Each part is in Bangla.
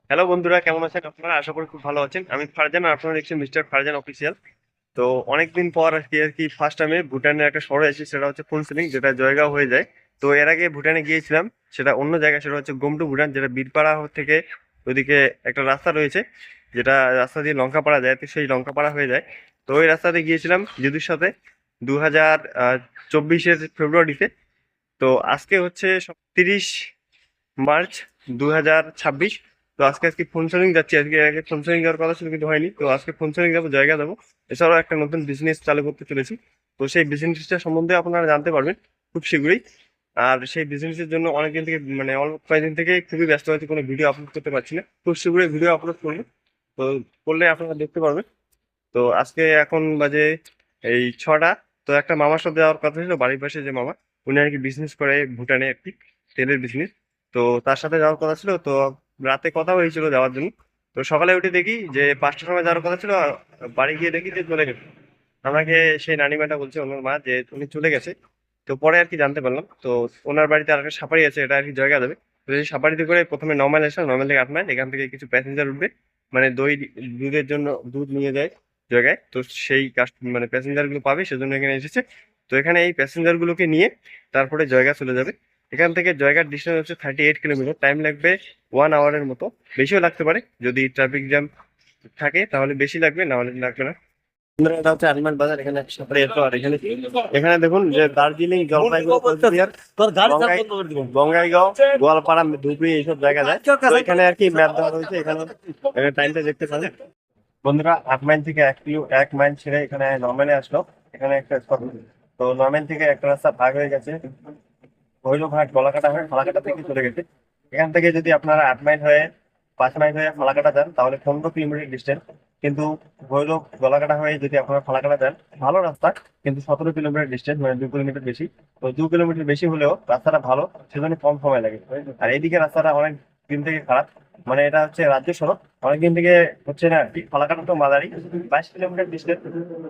হ্যালো বন্ধুরা, কেমন আছেন আপনারা? আশা করি খুব ভালো আছেন। আমি ফারজান, আর আপনারা দেখছেন মিস্টার ফারজান অফিসিয়াল। তো অনেকদিন পর আর কি ফার্স্ট টাইমে ভুটানের একটা শহরে এসেছি, সেটা হচ্ছে ফুনসিলিং, যেটা জয়গাঁও হয়ে যায়। তো এর আগে ভুটানে গিয়েছিলাম, সেটা অন্য জায়গায়, সেটা হচ্ছে গোমটু ভুটান, যেটা বীরপাড়া থেকে ওইদিকে একটা রাস্তা রয়েছে, যেটা রাস্তা দিয়ে লঙ্কাপাড়া যায়, তো সেই লঙ্কাপাড়া হয়ে যায়। তো ওই রাস্তাতে গিয়েছিলাম দিদির সাথে 2024-এর ফেব্রুয়ারিতে। তো আজকে হচ্ছে 30 মার্চ 2026। তো আজকে ফুনসেলিং যাচ্ছি। আজকে আগে ফুনসেলিং যাওয়ার কথা ছিল, কিন্তু হয়নি। তো আজকে ফুনসেলিং যাবো, জায়গা যাবো। এছাড়াও একটা নতুন বিজনেস চালু করতে চলেছি। তো সেই বিজনেসটা সম্বন্ধে আপনারা জানতে পারবেন খুব শীঘ্রই। আর সেই বিজনেসের জন্য অনেকদিন থেকে, মানে অল্প কয়েকদিন থেকে খুবই ব্যস্ত হয়েছে, কোনো ভিডিও আপলোড করতে পারছি না। খুব শীঘ্রই ভিডিও আপলোড করবো। তো করলে আপনারা দেখতে পারবেন। তো আজকে এখন বাজে এই 6টা। তো একটা মামার সাথে যাওয়ার কথা ছিল, বাড়ির পাশে যে মামা, উনি আর কি বিজনেস করে ভুটানে, আর কি তেলের বিজনেস। তো তার সাথে যাওয়ার কথা ছিল। তো রাতে কথা হয়েছিল যাওয়ার জন্য। তো সকালে উঠে দেখি যে 5টার সময় যাওয়ার কথা ছিল, আর বাড়ি গিয়ে দেখি যে চলে গেছে। আমাকে সেই নানিমাটা বলছে, ওনার মা, যে উনি চলে গেছে। তো পরে আর কি জানতে পারলাম। তো ওনার বাড়িতে আর একটা সাফারি আছে, এটা আর কি জায়গা যাবে। তো সেই সাফারিতে করে প্রথমে নর্মাল আসা, নর্মাল থেকে 8 মাইল, এখান থেকে কিছু প্যাসেঞ্জার উঠবে, মানে দুধের জন্য দুধ নিয়ে যায় জায়গায়। তো সেই মানে প্যাসেঞ্জার গুলো পাবে, সেজন্য এখানে এসেছে। তো এখানে এই প্যাসেঞ্জার গুলোকে নিয়ে তারপরে জায়গা চলে যাবে। এখান থেকে জায়গার ডিস্টেন্স হচ্ছে 38 কিলোমিটার, টাইম লাগবে 1 আওয়ারের মতো। বেশিও লাগতে পারে, যদি ট্রাফিক জ্যাম থাকে তাহলে বেশি লাগবে, না হলে লাগবে না। বন্ধুরা, এটা হচ্ছে আলিমান বাজার। এখানে সাপড়ে যেত, আর এখানে এখানে দেখুন যে দার্জিলিং, জলপাইগুড়ি, কোচবিহার, বঙ্গাইগাঁও, গোয়ালপাড়া, ধুবড়ি, এইসব জায়গা যায়। তো এখানে আর কি ম্যাপ দেওয়া রয়েছে, এখানে টাইমটা দেখতে পারেন। বন্ধুরা, 8 মাইল থেকে 1 মাইল ছেড়ে এখানে নর্মালে আসলো। এখানে একটা stop। তো নর্মাল থেকে একটা রাস্তা ভাগ হয়ে গেছে, ভৈরবঘাট গলাকাটা হয়ে ফালাকাটা থেকে চলে গেছে। এখান থেকে যদি আপনারা 8 মাইল হয়ে 5 মাইল হয়ে ফালাকাটা যান, তাহলে 15 কিলোমিটার ডিস্টেন্স। কিন্তু ভৈরব গলাকাটা হয়ে যদি আপনারা ফালাকাটা যান, ভালো রাস্তা, কিন্তু 17 কিলোমিটার ডিস্টেন্স, মানে 2 কিলোমিটার বেশি। তো 2 কিলোমিটার বেশি হলেও রাস্তাটা ভালো, সেজন্য কম সময় লাগে। আর এইদিকে রাস্তাটা অনেক দিন থেকে খারাপ, মানে এটা হচ্ছে রাজ্য সড়ক, অনেকদিন থেকে হচ্ছে না আর কি। ফালাকাটা তো মাদারি, 22 কিলোমিটার ডিস্টেন্স।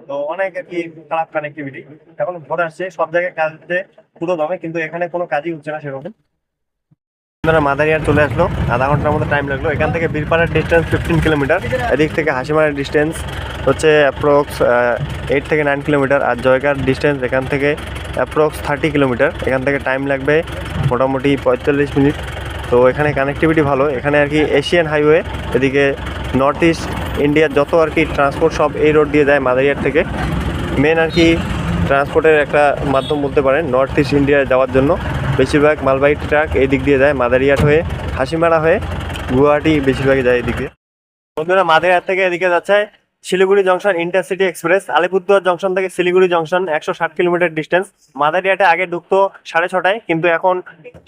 তো অনেক আর কি খারাপ কানেক্টিভিটি। এখন ভোট আসছে, সব জায়গায় কাজ হচ্ছে পুরো দমে, কিন্তু এখানে কোনো কাজই হচ্ছে না সেরকম। আপনারা মাদারিহাট চলে আসলো, আধা ঘন্টার মতো টাইম লাগলো। এখান থেকে বীরপাড়ার ডিস্টেন্স 15 কিলোমিটার। এদিক থেকে হাসিমারার ডিস্টেন্স হচ্ছে অ্যাপ্রক্স 8 থেকে 9 কিলোমিটার। আর জয়গার ডিস্টেন্স এখান থেকে অ্যাপ্রক্স 30 কিলোমিটার। এখান থেকে টাইম লাগবে মোটামুটি 45 মিনিট। তো এখানে কানেক্টিভিটি ভালো, এখানে আর কি এশিয়ান হাইওয়ে। এদিকে নর্থ ইস্ট ইন্ডিয়ার যত আর কি ট্রান্সপোর্ট, সব এই রোড দিয়ে যায় মাদারিহাট থেকে। মেন আর কি ট্রান্সপোর্টের একটা মাধ্যম বলতে পারেন নর্থ ইস্ট ইন্ডিয়ায় যাওয়ার জন্য। বেশিরভাগ মালবাহী ট্রাক এই দিক দিয়ে যায়, মাদারিহাট হয়ে, হাসিমারা হয়ে, গুয়াহাটি বেশিরভাগই যায় এদিকে। বন্ধুরা, মাদারিহাট থেকে এদিকে যাচ্ছে Siliguri junction intercity express. Alipurduar junction থেকে শিলিগুড়ি জংশন 160 কিলোমিটার ডিস্টেন্স। মাদারিহাটে আগে ঢুকতো 6:30টায়, কিন্তু এখন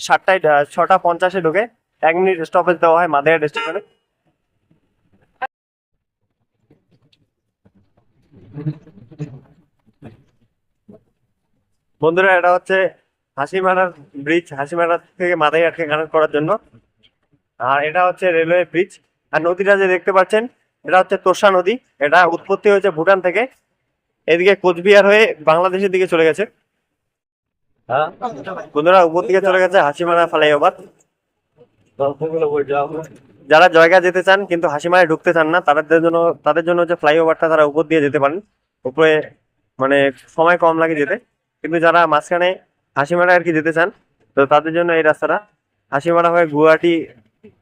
7টায়, 6টা 50-এ ঢুকে। 1 মিনিট স্টপেজ দেওয়া হয় মাদারিহাট স্টেশনে। বন্ধুরা, এটা হচ্ছে হাসিমারার ব্রিজ, হাসিমারা থেকে মাদারিহাটকে কানেক্ট করার জন্য। আর এটা হচ্ছে রেলওয়ে ব্রিজ। আর নদীটা যে দেখতে পাচ্ছেন, এটা হচ্ছে তোর্ষা নদী। এটা উৎপত্তি হয়েছে ভুটান থেকে, এদিকে কোচবিহার হয়ে বাংলাদেশের দিকে চলে গেছে। বন্ধুরা, উপর দিকে চলে গেছে হাসিমারা ফ্লাইওভার। যারা জয়গা যেতে চান কিন্তু হাসিমারায় ঢুকতে চান না, তাদের জন্য যে ফ্লাইওভারটা, তারা উপর দিয়ে যেতে পারেন। উপরে মানে সময় কম লাগে যেতে। কিন্তু যারা মাঝখানে হাসিমারা আর কি যেতে চান, তো তাদের জন্য এই রাস্তাটা, হাসিমারা হয়ে গুয়াহাটি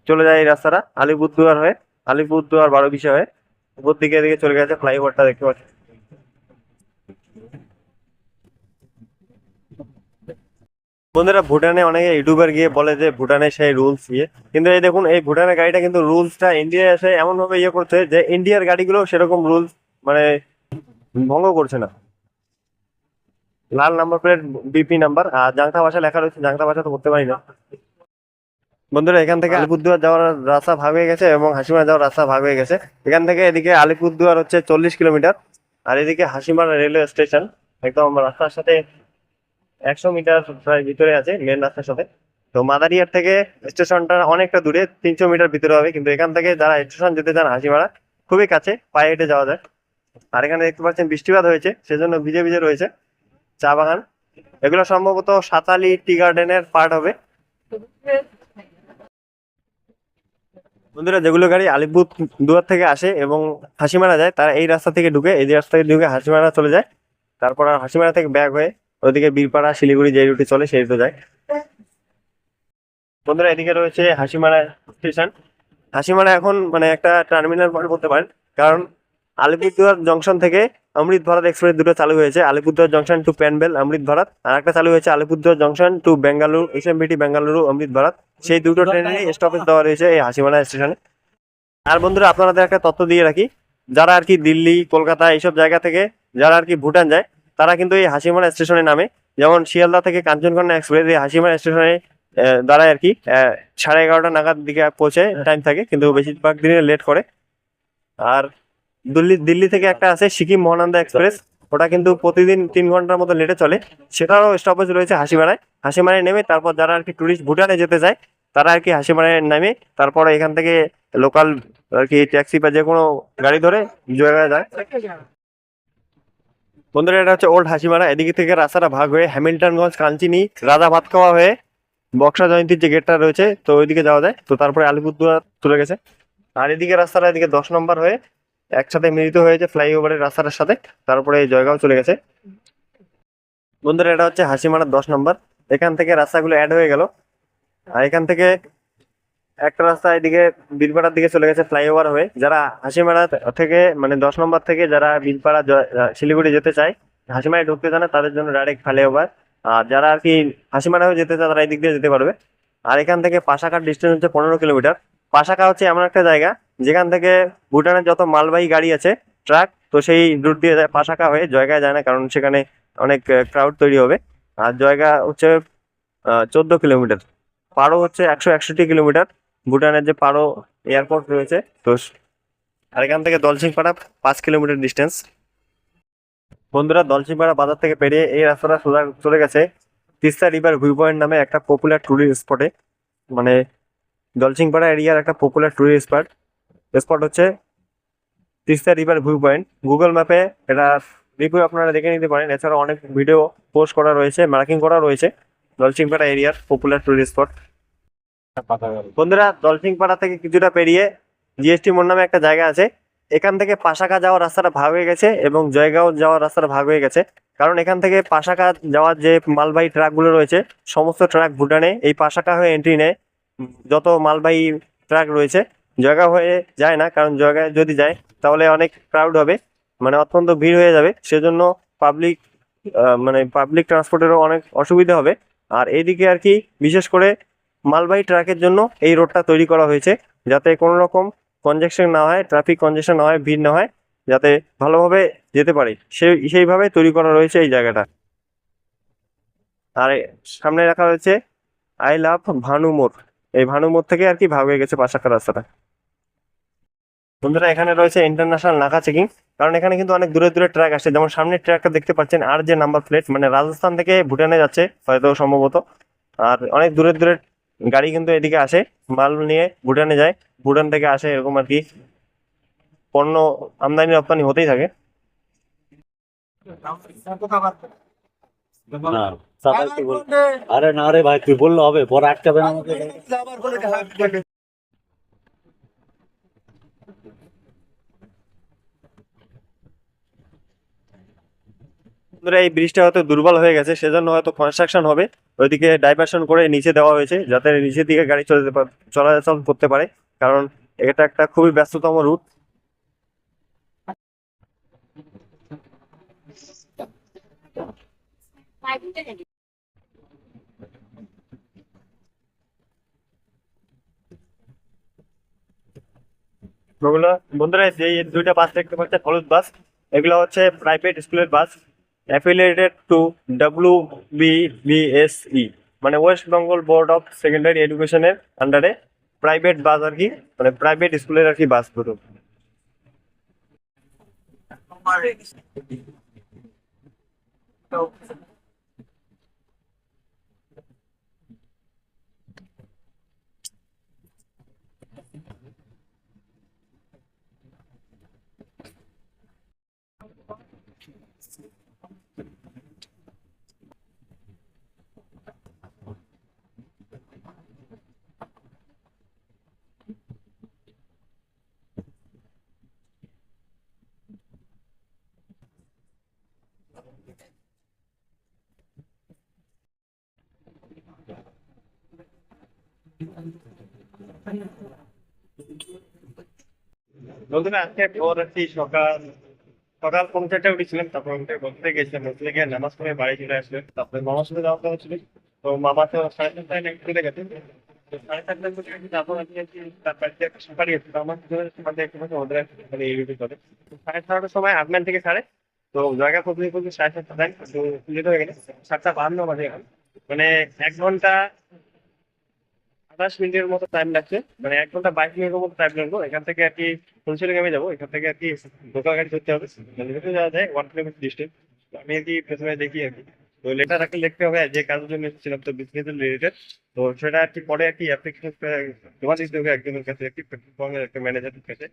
চলে যায় এই রাস্তাটা, আলিপুরদুয়ার হয়ে, আলিপুরদুয়ার 12-20 হয়ে উপর দিকে এদিকে চলে গেছে ফ্লাইওভারটা, দেখতে পাচ্ছেন। বন্ধুরা, ভুটানে অনেকে ইউটিউবার গিয়ে বলে যে ভুটানে সেই রুলস ইয়ে, কিন্তু এই দেখুন, এই ভুটানের গাড়িটা কিন্তু রুলসটা ইন্ডিয়ায় এসে এমন ভাবে ইয়ে করছে যে ইন্ডিয়ার গাড়িগুলো সেরকম রুলস মানে ভঙ্গ করছে না। লাল নাম্বার প্লেট, বিপি নাম্বার, আর জাংতা ভাষা লেখা রয়েছে, জাংতা ভাষা তো করতে পারি না। বন্ধুরা, এখান থেকে আলিপুরদুয়ার যাওয়ার রাস্তা ভাগ হয়ে গেছে এবং হাসিমারা যাওয়ার রাস্তা ভাগ হয়ে গেছে। এখান থেকে এদিকে আলিপুরদুয়ার হচ্ছে 40 কিলোমিটার, আর এদিকে হাসিমারা রেলওয়ে স্টেশন একদম রাস্তার সাথে 100 মিটার প্রায় ভিতরে আছে, মেন রাস্তার সাথে। তো মাদারিহাট থেকে স্টেশনটা অনেকটা দূরে, 300 মিটার ভিতরে হবে, কিন্তু এখান থেকে যারা স্টেশন যেতে চান হাসিমারা, খুবই কাছে, পায়ে হেঁটে যাওয়া যায়। আর এখানে দেখতে পাচ্ছেন বৃষ্টিপাত হয়েছে, সেজন্য ভিজে ভিজে রয়েছে চা বাগান। এগুলো সম্ভবত সাতালি টি গার্ডেনের পার্ট হবে। বন্ধুরা, যেগুলো গাড়ি আলিপুর দুয়ার থেকে আসে এবং হাসিমারা যায়, তারা এই রাস্তা থেকে ঢুকে, এই রাস্তা থেকে ঢুকে হাসিমারা চলে যায়। তারপর আর হাসিমারা থেকে ব্যাক হয়ে ওইদিকে বীরপাড়া শিলিগুড়ি যে রুটে চলে সেই রুটে যায়। বন্ধুরা, এদিকে রয়েছে হাসিমারা স্টেশন। হাসিমারা এখন মানে একটা টার্মিনাল পয়েন্ট বলতে পারেন, কারণ আলিপুরদুয়ার জংশন থেকে অমৃত ভারত এক্সপ্রেস দুটো চালু হয়েছে, আলিপুরদুয়ার জংশন টু প্যানবেল অমৃত ভারত, আর একটা চালু হয়েছে Alipurduar junction to Bengaluru SMVT Bengaluru Amrit Bharat. সেই দুটো ট্রেনেরই স্টপেজ দেওয়া রয়েছে এই হাসিমারা স্টেশনে। আর বন্ধুরা, আপনাদের একটা তথ্য দিয়ে রাখি, যারা আর কি দিল্লি কলকাতা এইসব জায়গা থেকে যারা আর কি ভুটান যায়, তারা কিন্তু এই হাসিমারা স্টেশনে নামে। যেমন শিয়ালদা থেকে কাঞ্চনকন্যা এক্সপ্রেস এই হাসিমারা স্টেশনে দাঁড়ায় আর কি, 11:30 নাগাদ দিকে পৌঁছে টাইম থাকে, কিন্তু বেশিরভাগ দিনে লেট করে। আর দিল্লি দিল্লি থেকে একটা আছে সিকিম মহানন্দা এক্সপ্রেস, ওটা কিন্তু প্রতিদিন 3 ঘন্টার মতো লেটে চলে, সেটারও স্টপেজ রয়েছে হাসিমারায়। হাসিমারায় নেমে তারপর যারা আর কি টুরিস্ট ভুটানে যেতে চায়, তারা আর কি হাসিমারায় নেমে তারপরে এখান থেকে লোকাল আর কি ট্যাক্সি বা যে কোনো গাড়ি ধরে জায়গায় যায়। বন্ধুরা, এটা হচ্ছে ওল্ড হাসিমারা। এদিকে থেকে রাস্তাটা ভাগ হয়ে হ্যামিল্টনগঞ্জ কাঞ্চিনি রাজা ভাতখাওয়া হয়ে বক্সা জয়ন্তীর যে গেটটা রয়েছে, তো ওইদিকে যাওয়া যায়। তো তারপরে আলিপুরদুয়ার চলে গেছে। আর এদিকে রাস্তাটা এদিকে 10 নম্বর হয়ে একসাথে মিলিত হয়েছে ফ্লাইওভারের রাস্তাটার সাথে, তারপরে এই জয়গাঁও চলে গেছে। বন্ধুরা, এটা হচ্ছে হাসিমারার 10 নম্বর। এখান থেকে রাস্তাগুলো অ্যাড হয়ে গেল। আর এখান থেকে একটা রাস্তা এদিকে বীরপাড়ার দিকে চলে গেছে ফ্লাইওভার হয়ে। যারা হাসিমারা থেকে মানে 10 নম্বর থেকে যারা বীরপাড়া শিলিগুড়ি যেতে চায়, হাসিমারায় ঢুকতে চায় না, তাদের জন্য ডাইরেক্ট ফ্লাইওভার। আর যারা আর কি হাসিমারা হয়ে যেতে চায়, তারা এই দিক দিয়ে যেতে পারবে। আর এখান থেকে পাশাকার ডিস্টেন্স হচ্ছে 15 কিলোমিটার। পাশাকা হচ্ছে এমন একটা জায়গা যেখান থেকে ভুটানের যত মালবাহী গাড়ি আছে, ট্রাক, তো সেই রুট দিয়ে যায় পাশাকা হয়ে, জয়গায় যায় না, কারণ সেখানে অনেক ক্রাউড তৈরি হবে। আর জয়গা হচ্ছে 14 কিলোমিটার। পারো হচ্ছে 161 কিলোমিটার, ভুটানের যে পারো এয়ারপোর্ট রয়েছে তো। আর এখান থেকে দলসিংপাড়া 5 কিলোমিটার ডিস্টেন্স। বন্ধুরা, দলসিংপাড়া বাজার থেকে পেরিয়ে এই রাস্তাটা সোজা চলে গেছে তিস্তা রিভার ভিউ পয়েন্ট নামে একটা পপুলার ট্যুরিস্ট স্পটে। মানে দলসিংপাড়া এরিয়ার একটা পপুলার ট্যুরিস্ট স্পট স্পট হচ্ছে Teesta river view point. Google ম্যাপে এটা রিভিউ আপনারা দেখে নিতে পারেন। এছাড়া অনেক ভিডিও পোস্ট করা রয়েছে, মার্কিং করা রয়েছে দলসিংপাড়া এরিয়ার পপুলার ট্যুরিস্ট স্পট। বন্ধুরা, দলসিংপাড়া থেকে কিছুটা পেরিয়ে জিএসটি মোড় নামে একটা জায়গা আছে। এখান থেকে পাশাকা যাওয়ার রাস্তাটা ভাগ হয়ে গেছে এবং জয়গাঁও যাওয়ার রাস্তাটা ভাগ হয়ে গেছে, কারণ এখান থেকে পাশাকা যাওয়ার যে মালবাহী ট্রাকগুলো রয়েছে, সমস্ত ট্রাক ভুটানে এই পাশাকা হয়ে এন্ট্রি নেয়। যত মালবাহী ট্রাক রয়েছে জয়গাঁও হয়ে যায় না, কারণ জয়গাঁও যদি যায় তাহলে অনেক ক্রাউড হবে, মানে অত্যন্ত ভিড় হয়ে যাবে, সেজন্য পাবলিক মানে পাবলিক ট্রান্সপোর্টেরও অনেক অসুবিধা হবে। আর এইদিকে আর কি বিশেষ করে মালবাহী ট্রাকের জন্য এই রোডটা তৈরি করা হয়েছে, যাতে কোনো রকম কনজেকশন না হয়, ট্রাফিক কনজেকশন না হয়, ভিড় না হয়, যাতে ভালোভাবে যেতে পারে সেইভাবে তৈরি করা রয়েছে এই জায়গাটা। আর সামনে রাখা হয়েছে আই লাভ ভানুমোর। এই ভানুমোর থেকে আর কি ভাগ হয়ে গেছে পাশাকার রাস্তাটা। বন্ধুরা, এখানে রয়েছে ইন্টারন্যাশনাল নাকা চেকিং, কারণ এখানে কিন্তু অনেক দূরে দূরে ট্রাক আসে। যেমন সামনের ট্রাকটা দেখতে পাচ্ছেন, আর যে নাম্বার প্লেট, মানে রাজস্থান থেকে ভুটানে যাচ্ছে হয়তো সম্ভবত। আর অনেক দূরে দূরে গাড়ি কিন্তু এদিকে আসে, মাল নিয়ে ভুটানে যায়, ভুটান থেকে আসে, এরকম আর কি পণ্য আমদানি রপ্তানি হতেই থাকে। না সাদা কি বল, আরে না রে ভাই, তুই বললে হবে, পরে আটকাবে না আমাকে। বন্ধুরা, এই ব্রিজটা হয়তো দুর্বল হয়ে গেছে, সেজন্য হয়তো কনস্ট্রাকশন হবে, ওইদিকে ডাইভারশন করে নিচে দেওয়া হয়েছে, যাতে নিচের দিকে গাড়ি চলাচল করতে পারে, কারণ এটা একটা খুবই ব্যস্ততম রুট। ওগুলো বন্ধুরা, যে এই দুইটা বাস দেখতে পাচ্ছেন হলুদ বাস, এগুলো হচ্ছে প্রাইভেট স্কুলের বাস, অ্যাফিলিয়েটেড টু WBBSE, মানে West Bengal board of secondary এডুকেশনের আন্ডারে প্রাইভেট বাস আর কি, মানে প্রাইভেট স্কুলের আর কি বাস দুটো। বন্ধুরা আজকে ভোর আর কি সকাল সকাল 5:30টায় উঠেছিলাম, তারপর ঘুরতে গেছিলাম, ঘুরতে গিয়ে নামাজ পড়ে বাড়ি চলে আসলে, তারপরে মামার সাথে যাওয়া কথা ছিল। তো মামা তো 7:30টায় নাকি চলে গেছে। তো 7:30টায় চলে গেছে, তারপর আমি আর কি তার বাড়িতে একটা সুপারি আছে, তো আমার সাথে একটু ওদের মানে ইউটিউব করে 7:30টার সময় আগমান থেকে ছাড়ে। তো জায়গা খুঁজতে খুঁজতে 7:30টা টাইম তো লেট হয়ে গেলে 7:52 বাজে এখন, মানে 1 ঘন্টা 28 মিনিটের মতো টাইম লাগছে, মানে 1 ঘন্টা 22 মিনিটের মতো টাইম লাগলো এখান থেকে আর কি। ফুলছড়ি আমি যাবো, এখান থেকে আর কি লোকাল গাড়ি ধরতে হবে, মানে হেঁটে যাওয়া যায় 1 কিলোমিটার ডিস্টেন্স। আমি আর কি প্রথমে দেখি আর কি, তো লেটার আর কি লিখতে হবে যে কাজের জন্য এসেছিলাম, তো বিজনেস রিলেটেড। তো সেটা আর কি পরে আর কি অ্যাপ্লিকেশন জমা দিতে হবে একজনের কাছে, একটি পেট্রোল পাম্পের একটা ম্যানেজারের কাছে,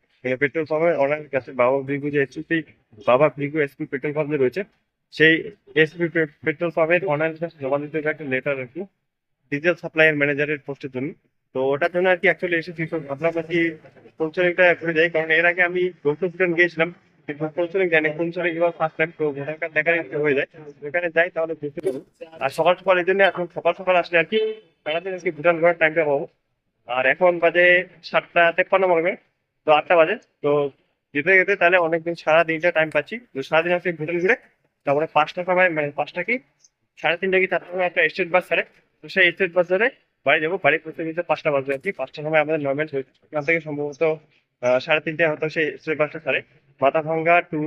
পেট্রোল পাম্পের ওনার কাছে। বাবা ভ্রিগু যে এসপি, বাবা ভ্রিগু এসপি পেট্রোল পাম্প যে রয়েছে, সেই এসপি পেট্রোল পাম্পের ওনার কাছে জমা দিতে হবে একটা লেটার আর কি, ডিজেল সাপ্লাইয়ের ম্যানেজারের পোস্টের জন্য। তো ওটার জন্য আর কি অ্যাকচুয়ালি এসেছি, তো ভাবলাম আর কি ফুলচরিংটা করে যাই, কারণ এর আগে আমি গৌতম গিয়েছিলাম, কিন্তু ফুলচরিং জানি ফুলচরিং এবার ফার্স্ট টাইম, তো ভোটার কার্ড দেখার ইচ্ছে হয়ে যায়, ওখানে যাই তাহলে বুঝতে পারবো। আর সকাল সকাল এই জন্য এখন সকাল সকাল আসলে আর কি সারাদিন আর কি ভুটান ঘোরার টাইমটা পাবো। আর এখন বাজে 7:53 বাজবে, তো 8টা বাজে। তো যেতে যেতে তাহলে অনেকদিন সারাদিনটা টাইম পাচ্ছি, তো সারাদিন আপনি ভুটান ঘুরে তারপরে 5টার সময়, মানে 5টা কি 3:30 কি 4টার সময় একটা স্টেট বাস ছাড়ে, তো সেই স্টেট বাস ধরে বাড়ি যাবো। বাড়ি পৌঁছে গেছে 5টা বাজবে আর কি, 5টার সময় আমাদের নর্মাল এখান থেকে সম্ভবত 3:30টায় হয়তো সেই স্টেট বাসটা ছাড়ে, Mathabhanga to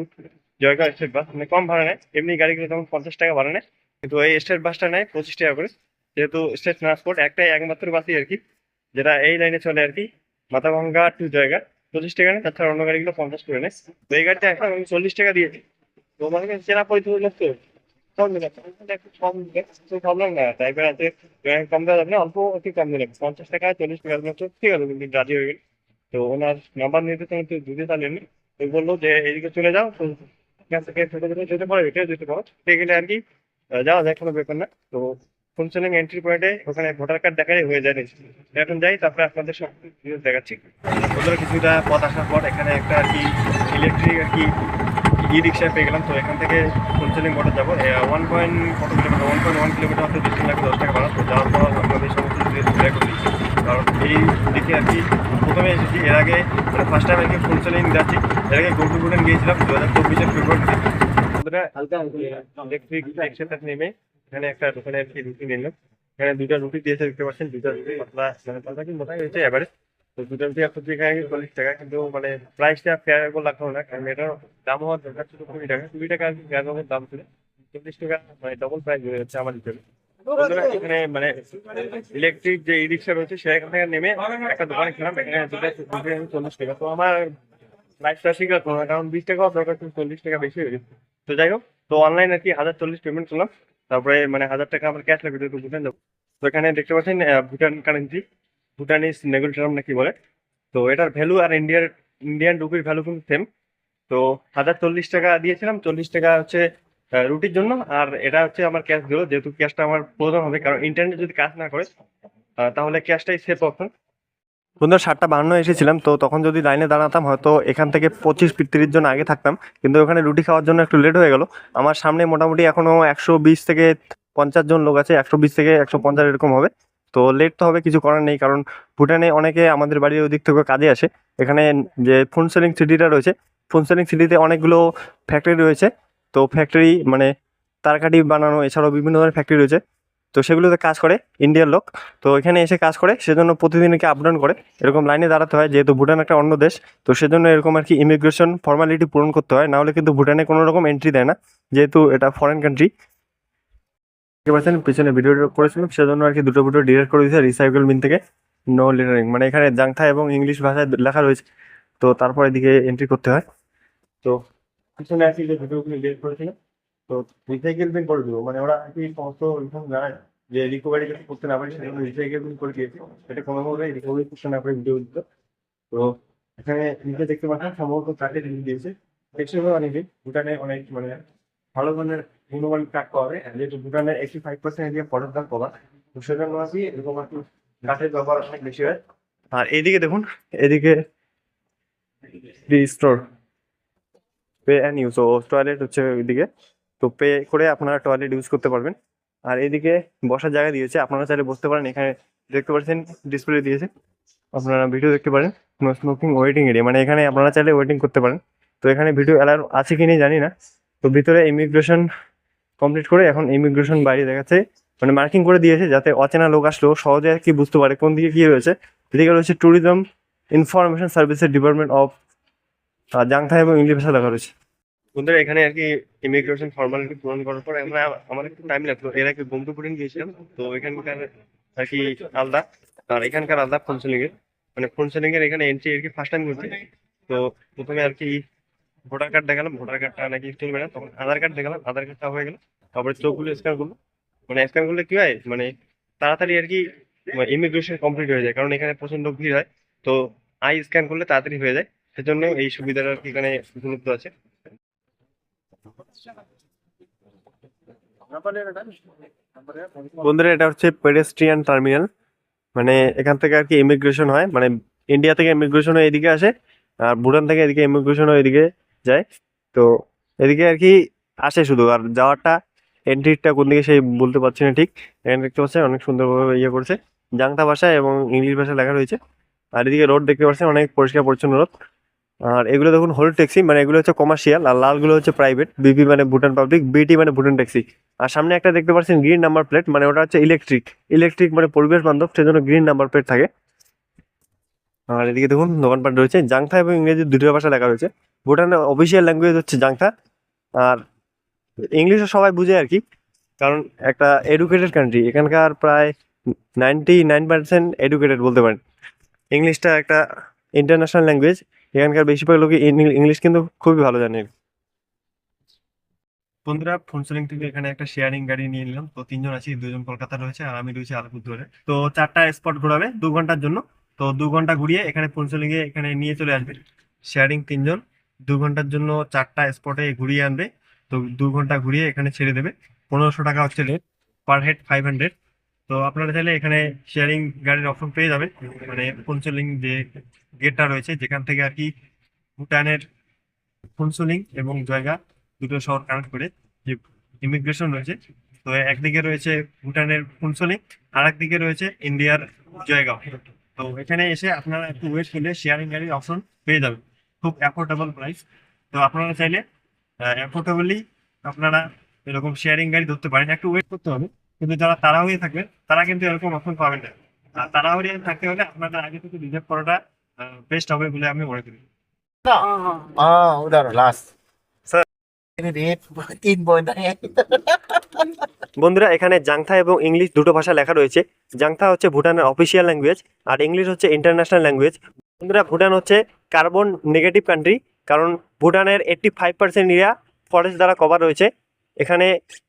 Jaigaon state bus, মানে কম ভাড়া নেয়, এমনি গাড়িগুলো তখন 50 টাকা ভাড়া নেয়, কিন্তু এই স্টেট বাসটা নেয় 25 টাকা করে, যেহেতু স্টেট ট্রান্সপোর্ট একটাই একমাত্র বাসই আর কি যেটা এই লাইনে চলে আর কি, মাথাভাঙ্গা টু জয়গা। 25 টাকা নেয়, তাছাড়া অন্য গাড়িগুলো 50 করে নেয়। তো এই গাড়িটা এখন আমি 40 টাকা দিয়েছি। তো মানে চেনা পরিচিত লোক তো কম দিলে একটু কম দিলে কিছু প্রবলেম না, ড্রাইভার আছে, কম দেওয়া যাবে না, অল্প একটু কম দিলে 50 টাকা 40 টাকা মতো ঠিক আছে, কিন্তু রাজি হয়ে গেল। তো ওনার নাম্বার নিতে তো একটু দিতে পারলেন, তো বললো যে এইদিকে চলে যাও, তো এখান থেকে ছোটো ছোটো যেতে পারো, এটাও যেতে পারো, ঠিক গেলে আর কি যাওয়া যায়, কোনো ব্যাপার না। তো ফুনসেলিং এন্ট্রি পয়েন্টে ওখানে ভোটার কার্ড দেখালে হয়ে যায় নিশ্চিত। এখন যাই, তারপরে আপনাদের সব ডিটেলস দেখাচ্ছি। ওদের কিছুটা পথ আসার পর এখানে একটা আর কি ইলেকট্রিক আর কি ই রিক্সায় পেয়ে গেলাম। তো এখান থেকে ফুলসেলিং মোটর যাবো 1.1 কিলোমিটার হতে 2 লাখ 10 টাকা ভাড়া। তো যাওয়ার পর আপনাদের সমস্ত ঘুরে করে দিচ্ছি, কারণ এই দিকে আর কি প্রথমে এসেছি, এর আগে মানে ফার্স্ট টাইম আর কি ফুলসেলিং যাচ্ছি। এর আগে গৌতম বুটান গিয়েছিলাম 2024-এর ফেব্রুয়ারিতে। হালকা ইলেকট্রিক রিক্সাটা নেমে এখানে একটা দোকানে আর কি রুটি নিলাম। এখানে 2টা রুটি দিয়েছে, দেখতে পাচ্ছেন 2টা রুটি পাতলা, মানে পাতলা কি মোটাই হয়েছে এবারে। তো 2টা রুটি আপনার এখানে 40 টাকা, কিন্তু মানে প্রাইসটা ফেয়ারেবল লাগলো না, কারণ এটার দাম হওয়ার দরকার ছিল 20 টাকা, 20 টাকা আর কি ফেয়ারেবল দাম ছিল, 40 টাকা মানে ডবল প্রাইস হয়ে যাচ্ছে আমার হিসেবে। বন্ধুরা এখানে মানে ইলেকট্রিক যে ই রিক্সা রয়েছে সেখান থেকে নেমে একটা দোকানে খেলাম, এখানে দুটো 40 টাকা। তো আমার প্রাইসটা স্বীকার করবো না, কারণ 20 টাকাও দরকার, কিন্তু 40 টাকা বেশি হয়ে গেছে। তো যাই হোক, তো অনলাইন আর কি 1040 পেমেন্ট করলাম, তারপরে মানে 1000 টাকা আমার ক্যাশ লাগবে, তো ভুটান যাবো। তো এখানে দেখতে পাচ্ছেন ভুটান কারেন্সি, ভুটানিস নেগোলিটারাম নাকি বলে। তো এটার ভ্যালু আর ইন্ডিয়ান রুপির ভ্যালু কিন্তু সেম। তো 1040 টাকা দিয়েছিলাম, 40 টাকা হচ্ছে রুটির জন্য, আর এটা হচ্ছে আমার ক্যাশ দিল, যেহেতু ক্যাশটা আমার প্রয়োজন হবে, কারণ ইন্টারনেট যদি কাজ না করে তাহলে ক্যাশটাই সেফ অপশন। বন্ধুরা 7:52 এসেছিলাম, তো তখন যদি লাইনে দাঁড়াতাম হয়তো এখান থেকে 25-30 জন আগে থাকতাম, কিন্তু ওখানে রুটি খাওয়ার জন্য একটু লেট হয়ে গেল। আমার সামনে মোটামুটি এখনো 120 থেকে 50 জন লোক আছে, 120 থেকে 150 এরকম হবে। তো লেট তো হবে, কিছু করার নেই, কারণ ভুটানে অনেকে আমাদের বাড়ির ওই দিক থেকে কাজে আসে। এখানে যে ফুনসেলিং সিটিটা রয়েছে, ফুনসেলিং সিটিতে অনেকগুলো ফ্যাক্টরি রয়েছে। তো ফ্যাক্টরি মানে তারকাঠি বানানো, এছাড়াও বিভিন্ন ধরনের ফ্যাক্টরি রয়েছে, তো সেগুলোতে কাজ করে ইন্ডিয়ার লোক। তো এখানে এসে কাজ করে, সেজন্য প্রতিদিন একে আপ ডাউন করে, এরকম লাইনে দাঁড়াতে হয়, যেহেতু ভুটান একটা অন্য দেশ। তো সেজন্য এরকম আর কি ইমিগ্রেশন ফর্মালিটি পূরণ করতে হয়, নাহলে কিন্তু ভুটানে কোনো রকম এন্ট্রি দেয় না, যেহেতু এটা ফরেন কান্ট্রি। বুঝতে পারছেন, পিছনে ভিডিও করেছিলাম, সেজন্য আর কি দুটো ভিডিও ডিলিট করে দিয়েছে রিসাইকেল বিন থেকে। নো লিটারিং, মানে এখানে জাংথা এবং ইংলিশ ভাষায় লেখা রয়েছে, তো তারপর এদিকে এন্ট্রি করতে হয়। তো পিছনে আর কি যে ভিডিওগুলো ডিলিট করেছিলাম, তো রিসাইকেল বিন করে দেবো, মানে ওরা আর কি সমস্ত ইনফর্ম জানায় যে রিকভারি যদি করতে না পারি, সেজন্য রিসাইকেল বিন করে দিয়েছি, এটা কোনোভাবে রিকভারি করতে না পারে ভিডিও দিতে। তো এখানে নিচে দেখতে পাচ্ছেন সম্ভবত কাঠের রিভিউ দিয়েছে, টেক্সটাইল অনেকে ভুটানে অনেক মানে ভালো ধরনের গুণমান কাঠ পাওয়া যায়, যেহেতু ভুটানে 85% এরিয়া ফরেস্ট গাছ পাওয়া, তো সেজন্য আর কি এরকম আর কি কাঠের ব্যবহার অনেক বেশি হয়। আর এইদিকে দেখুন, এদিকে স্টোর পে অ্যান্ড ইউজ, ও টয়লেট হচ্ছে ওইদিকে, তো পে করে আপনারা টয়লেট ইউজ করতে পারবেন। আর এদিকে বসার জায়গা দিয়েছে, আপনারা চাইলে বসতে পারেন, এখানে দেখতে পাচ্ছেন ডিসপ্লে দিয়েছে, আপনারা ভিডিও দেখতে পারেন। নো স্মোকিং ওয়েটিং এরিয়া, মানে এখানে আপনারা চাইলে ওয়েটিং করতে পারেন। তো এখানে ভিডিও অ্যালাউ আছে কি নেই জানি না। তো ভিতরে ইমিগ্রেশন কমপ্লিট করে এখন ইমিগ্রেশন বাইরে দেখাচ্ছে, মানে মার্কিং করে দিয়েছে যাতে অচেনা লোক আসলেও সহজে আর কি বুঝতে পারে কোন দিকে কি রয়েছে। এদিকে রয়েছে ট্যুরিজম ইনফরমেশন সার্ভিসের ডিপার্টমেন্ট অফ জাংথা এবং ইংলিশ ভাষা লেখা রয়েছে। বন্ধুরা এখানে আর কি ইমিগ্রেশন ফর্মালিটি পূরণ করার পর আমরা আমার একটু টাইম লাগতো, এর আগে বন্ধুপুরিন গিয়েছিলাম। তো এখানকার আর কি আলাদা, আর এখানকার আলাদা ফোনসেলিং এর, মানে ফোনসেলিং এর এখানে এন্ট্রি আর কি ফার্স্ট টাইম করছি। তো প্রথমে আর কি ভোটার কার্ড দেখালাম, ভোটার কার্ডটা নাকি চলবে না, তখন আধার কার্ড দেখালাম, আধার কার্ডটা হয়ে গেল। তারপরে চোখগুলো স্ক্যান করলো, মানে স্ক্যান করলে কি হয় মানে তাড়াতাড়ি আর কি ইমিগ্রেশন কমপ্লিট হয়ে যায়, কারণ এখানে প্রচন্ড ভিড় হয়। তো আই স্ক্যান করলে তাড়াতাড়ি হয়ে যায়, সেজন্য এই সুবিধাটা আর কি এখানে উপলব্ধ আছে। বন্ধুরা এটা হচ্ছে পেডেস্ট্রিয়ান টার্মিনাল, মানে এখান থেকে আর কি ইমিগ্রেশন হয়, মানে ইন্ডিয়া থেকে ইমিগ্রেশন এদিকে আসে, আর ভুটান থেকে এদিকে ইমিগ্রেশন এদিকে যায়। তো এদিকে আর কি আসে শুধু, আর যাওয়ারটা এন্ট্রিটা কোন দিকে সেই বলতে পারছি না ঠিক। এখানে দেখতে পাচ্ছেন অনেক সুন্দরভাবে ইয়ে করছে, জাংতা ভাষায় এবং ইংলিশ ভাষায় লেখা রয়েছে। আর এদিকে রোড দেখতে পাচ্ছেন অনেক পরিষ্কার পরিচ্ছন্ন রোড। আর এগুলো দেখুন হোল ট্যাক্সি, মানে এগুলো হচ্ছে কমার্শিয়াল, আর লালগুলো হচ্ছে প্রাইভেট। বিপি মানে ভুটান পাবলিক, বিটি মানে ভুটান ট্যাক্সি। আর সামনে একটা দেখতে পাচ্ছেন গ্রিন নাম্বার প্লেট, মানে ওটা হচ্ছে ইলেকট্রিক। ইলেকট্রিক মানে পরিবেশ বান্ধব, সেজন্য গ্রিন নাম্বার প্লেট থাকে। আর এদিকে দেখুন দোকানপাট রয়েছে, জাংথা এবং ইংরেজি দুটো ভাষা লেখা রয়েছে। ভুটানের অফিসিয়াল ল্যাঙ্গুয়েজ হচ্ছে জাংথা, আর ইংলিশও সবাই বুঝে আর কি, কারণ একটা এডুকেটেড কান্ট্রি, এখানকার প্রায় 99% এডুকেটেড বলতে পারেন। ইংলিশটা একটা ইন্টারন্যাশনাল ল্যাঙ্গুয়েজ, এখানকার বেশিরভাগ লোকই ইংলিশ কিন্তু খুবই ভালো জানে। বন্ধুরা ফোনসেলিং থেকে এখানে একটা শেয়ারিং গাড়ি নিয়ে নিলাম। তো তিনজন আছি, দুজন কলকাতা রয়েছে আর আমি রয়েছি আলিপুরদুয়ারে। তো 4টা স্পট ঘোরাবে 2 ঘন্টার জন্য। তো 2 ঘন্টা ঘুরিয়ে এখানে ফোনসেলিং এ এখানে নিয়ে চলে আসবে। শেয়ারিং তিনজন 2 ঘন্টার জন্য 4টা স্পটে ঘুরিয়ে আনবে। তো 2 ঘন্টা ঘুরিয়ে এখানে ছেড়ে দেবে। 1500 টাকা হচ্ছে রেট, পার হেড 500। তো আপনারা চাইলে এখানে শেয়ারিং গাড়ির অপশন পেয়ে যাবেন, মানে ফোনসেলিং যে গেটটা রয়েছে যেখান থেকে আর কি ভুটানের ফোনসেলিং এবং জয়গা দুটো শহর কানেক্ট করে যে ইমিগ্রেশন রয়েছে। তো একদিকে রয়েছে ভুটানের ফুনসোলিং, আর একদিকে রয়েছে ইন্ডিয়ার জয়গাঁও। তো এখানে এসে আপনারা একটু ওয়েট করলে শেয়ারিং গাড়ির অপশন পেয়ে যাবেন, খুব অ্যাফোর্ডেবল প্রাইস। তো আপনারা চাইলে অ্যাফোর্ডেবলি আপনারা এরকম শেয়ারিং গাড়ি ধরতে পারেন, একটু ওয়েট করতে হবে। কিন্তু যারা তাড়াহুড়িয়ে থাকবেন তারা কিন্তু এরকম অপশন পাবেন না। আর তাড়াহুড়িয়ে থাকতে হলে আপনাদের আগে থেকে রিজার্ভ করাটা বেস্ট হবে বলে আমি মনে করি। उधर लास्ट স্যার, रेट 3 पॉइंट है। বন্ধুরা এখানে জাংথা এবং ইংলিশ দুটো ভাষা লেখা রয়েছে। জাংথা হচ্ছে ভুটানের অফিসিয়াল ল্যাঙ্গুয়েজ, আর ইংলিশ হচ্ছে ইন্টারন্যাশনাল ল্যাঙ্গুয়েজ। বন্ধুরা ভুটান হচ্ছে কার্বন নেগেটিভ কান্ট্রি, কারণ ভুটানের 85% এরিয়া ফরেস্ট দ্বারা কভার রয়েছে। এখানে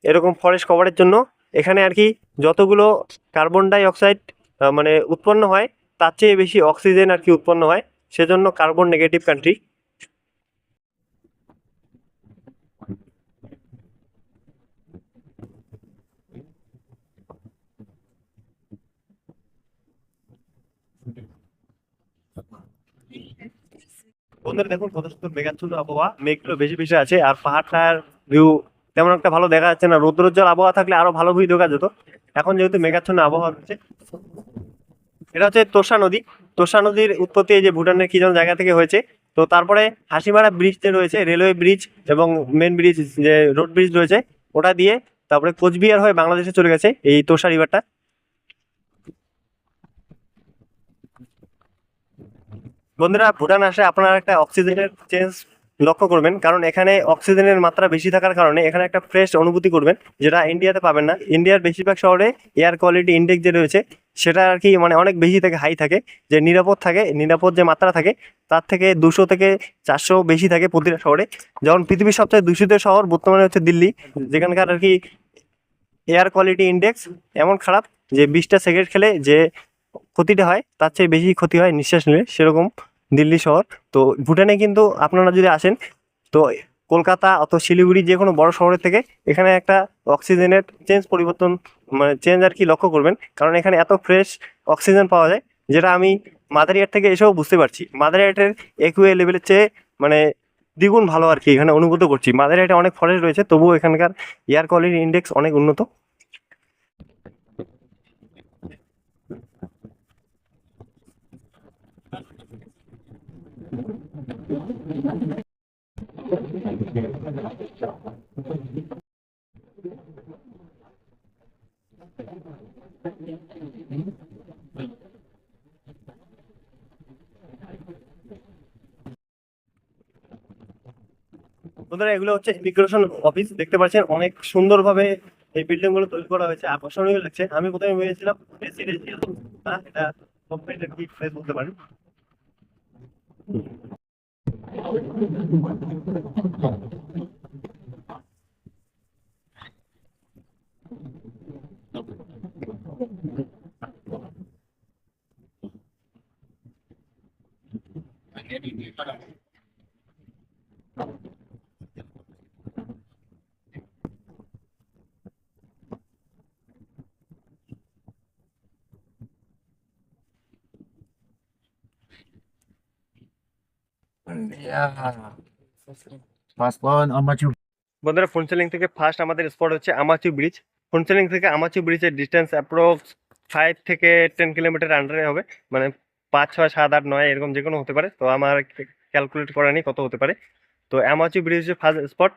এরকম ফরেস্ট কভারের জন্য এখানে আর কি যতগুলো কার্বন ডাই অক্সাইড মানে উৎপন্ন হয়, তার চেয়ে বেশি অক্সিজেন আর কি উৎপন্ন হয়, সেজন্য কার্বন নেগেটিভ কান্ট্রি। বন্ধুরা দেখুন কত সুন্দর মেঘাচ্ছন্ন আবহাওয়া, মেঘগুলো বেশি বেশি আছে, আর পাহাড়টার ভিউ তেমন একটা ভালো দেখা যাচ্ছে না। রৌদ্রোজ্জ্বল আবহাওয়া থাকলে আরো ভালো ভিউ দেখা যেত, এখন যেহেতু মেঘাচ্ছন্ন আবহাওয়া হচ্ছে। এটা হচ্ছে তোষা নদী। তোষা নদীর উৎপত্তি এই যে ভুটানের কি যেন জায়গা থেকে হয়েছে। তো তারপরে হাসিমারা ব্রিজ যে রয়েছে, রেলওয়ে ব্রিজ এবং মেন ব্রিজ যে রোড ব্রিজ রয়েছে, ওটা দিয়ে তারপরে কোচবিহার হয়ে বাংলাদেশে চলে গেছে এই তোষা রিভারটা। বন্ধুরা ভুটান আসে আপনারা একটা অক্সিজেনের চেঞ্জ লক্ষ্য করবেন, কারণ এখানে অক্সিজেনের মাত্রা বেশি থাকার কারণে এখানে একটা ফ্রেশ অনুভূতি করবেন, যেটা ইন্ডিয়াতে পাবেন না। ইন্ডিয়ার বেশিরভাগ শহরে এয়ার কোয়ালিটি ইন্ডেক্স যে রয়েছে সেটা আর কি মানে অনেক বেশি থেকে হাই থাকে, যে নিরাপদ থাকে, নিরাপদ যে মাত্রা থাকে তার থেকে 200 থেকে 400 বেশি থাকে প্রতিটা শহরে। যেমন পৃথিবীর সবচেয়ে দূষিত শহর বর্তমানে হচ্ছে দিল্লি, যেখানকার আর কি এয়ার কোয়ালিটি ইন্ডেক্স এমন খারাপ যে 20টা সিগারেট খেলে যে ক্ষতিটা হয় তার চেয়ে বেশি ক্ষতি হয় নিঃশ্বাস নিলে, সেরকম দিল্লি শহর। তো ভুটানে কিন্তু আপনারা যদি আসেন, তো কলকাতা অথবা শিলিগুড়ি যে কোনো বড় শহরের থেকে এখানে একটা অক্সিজেনের পরিবর্তন মানে চেঞ্জ আর কি লক্ষ্য করবেন, কারণ এখানে এত ফ্রেশ অক্সিজেন পাওয়া যায়, যেটা আমি মাদারিহাট থেকে এসেও বুঝতে পারছি। মাদারিহাটের একুয়ে লেভেলের চেয়ে মানে দ্বিগুণ ভালো আর কি এখানে অনুভূত করছি। মাদারিহাটে অনেক ফরেস্ট রয়েছে, তবুও এখানকার এয়ার কোয়ালিটি ইন্ডেক্স অনেক উন্নত। বন্ধুরা এগুলো হচ্ছে ইমিগ্রেশন অফিস, দেখতে পাচ্ছেন অনেক সুন্দরভাবে এই বিল্ডিং গুলো তৈরি করা হয়েছে, আকর্ষণীয় লাগছে। আমি প্রথমে ভেবেছিলাম রেসিডেন্সিয়াল, না এটা গভর্নমেন্টের কি প্লেস বলতে পারেন। Yeah. First one, how much you? বন্ধুরা ফোনসেলিং থেকে ফার্স্ট আমাদের স্পট হচ্ছে আমাচু ব্রিজ। ফোনসেলিং থেকে আমাচু ব্রিজের ডিস্টেন্স অ্যাপ্রক্স 5 থেকে 10 কিলোমিটার আন্ডারে হবে, মানে 5, 6, 7, 8, 9 এরকম যে কোনো হতে পারে। তো আমার ক্যালকুলেট করা নেই কত হতে পারে। তো আমাচু ব্রিজ হচ্ছে ফার্স্ট স্পট।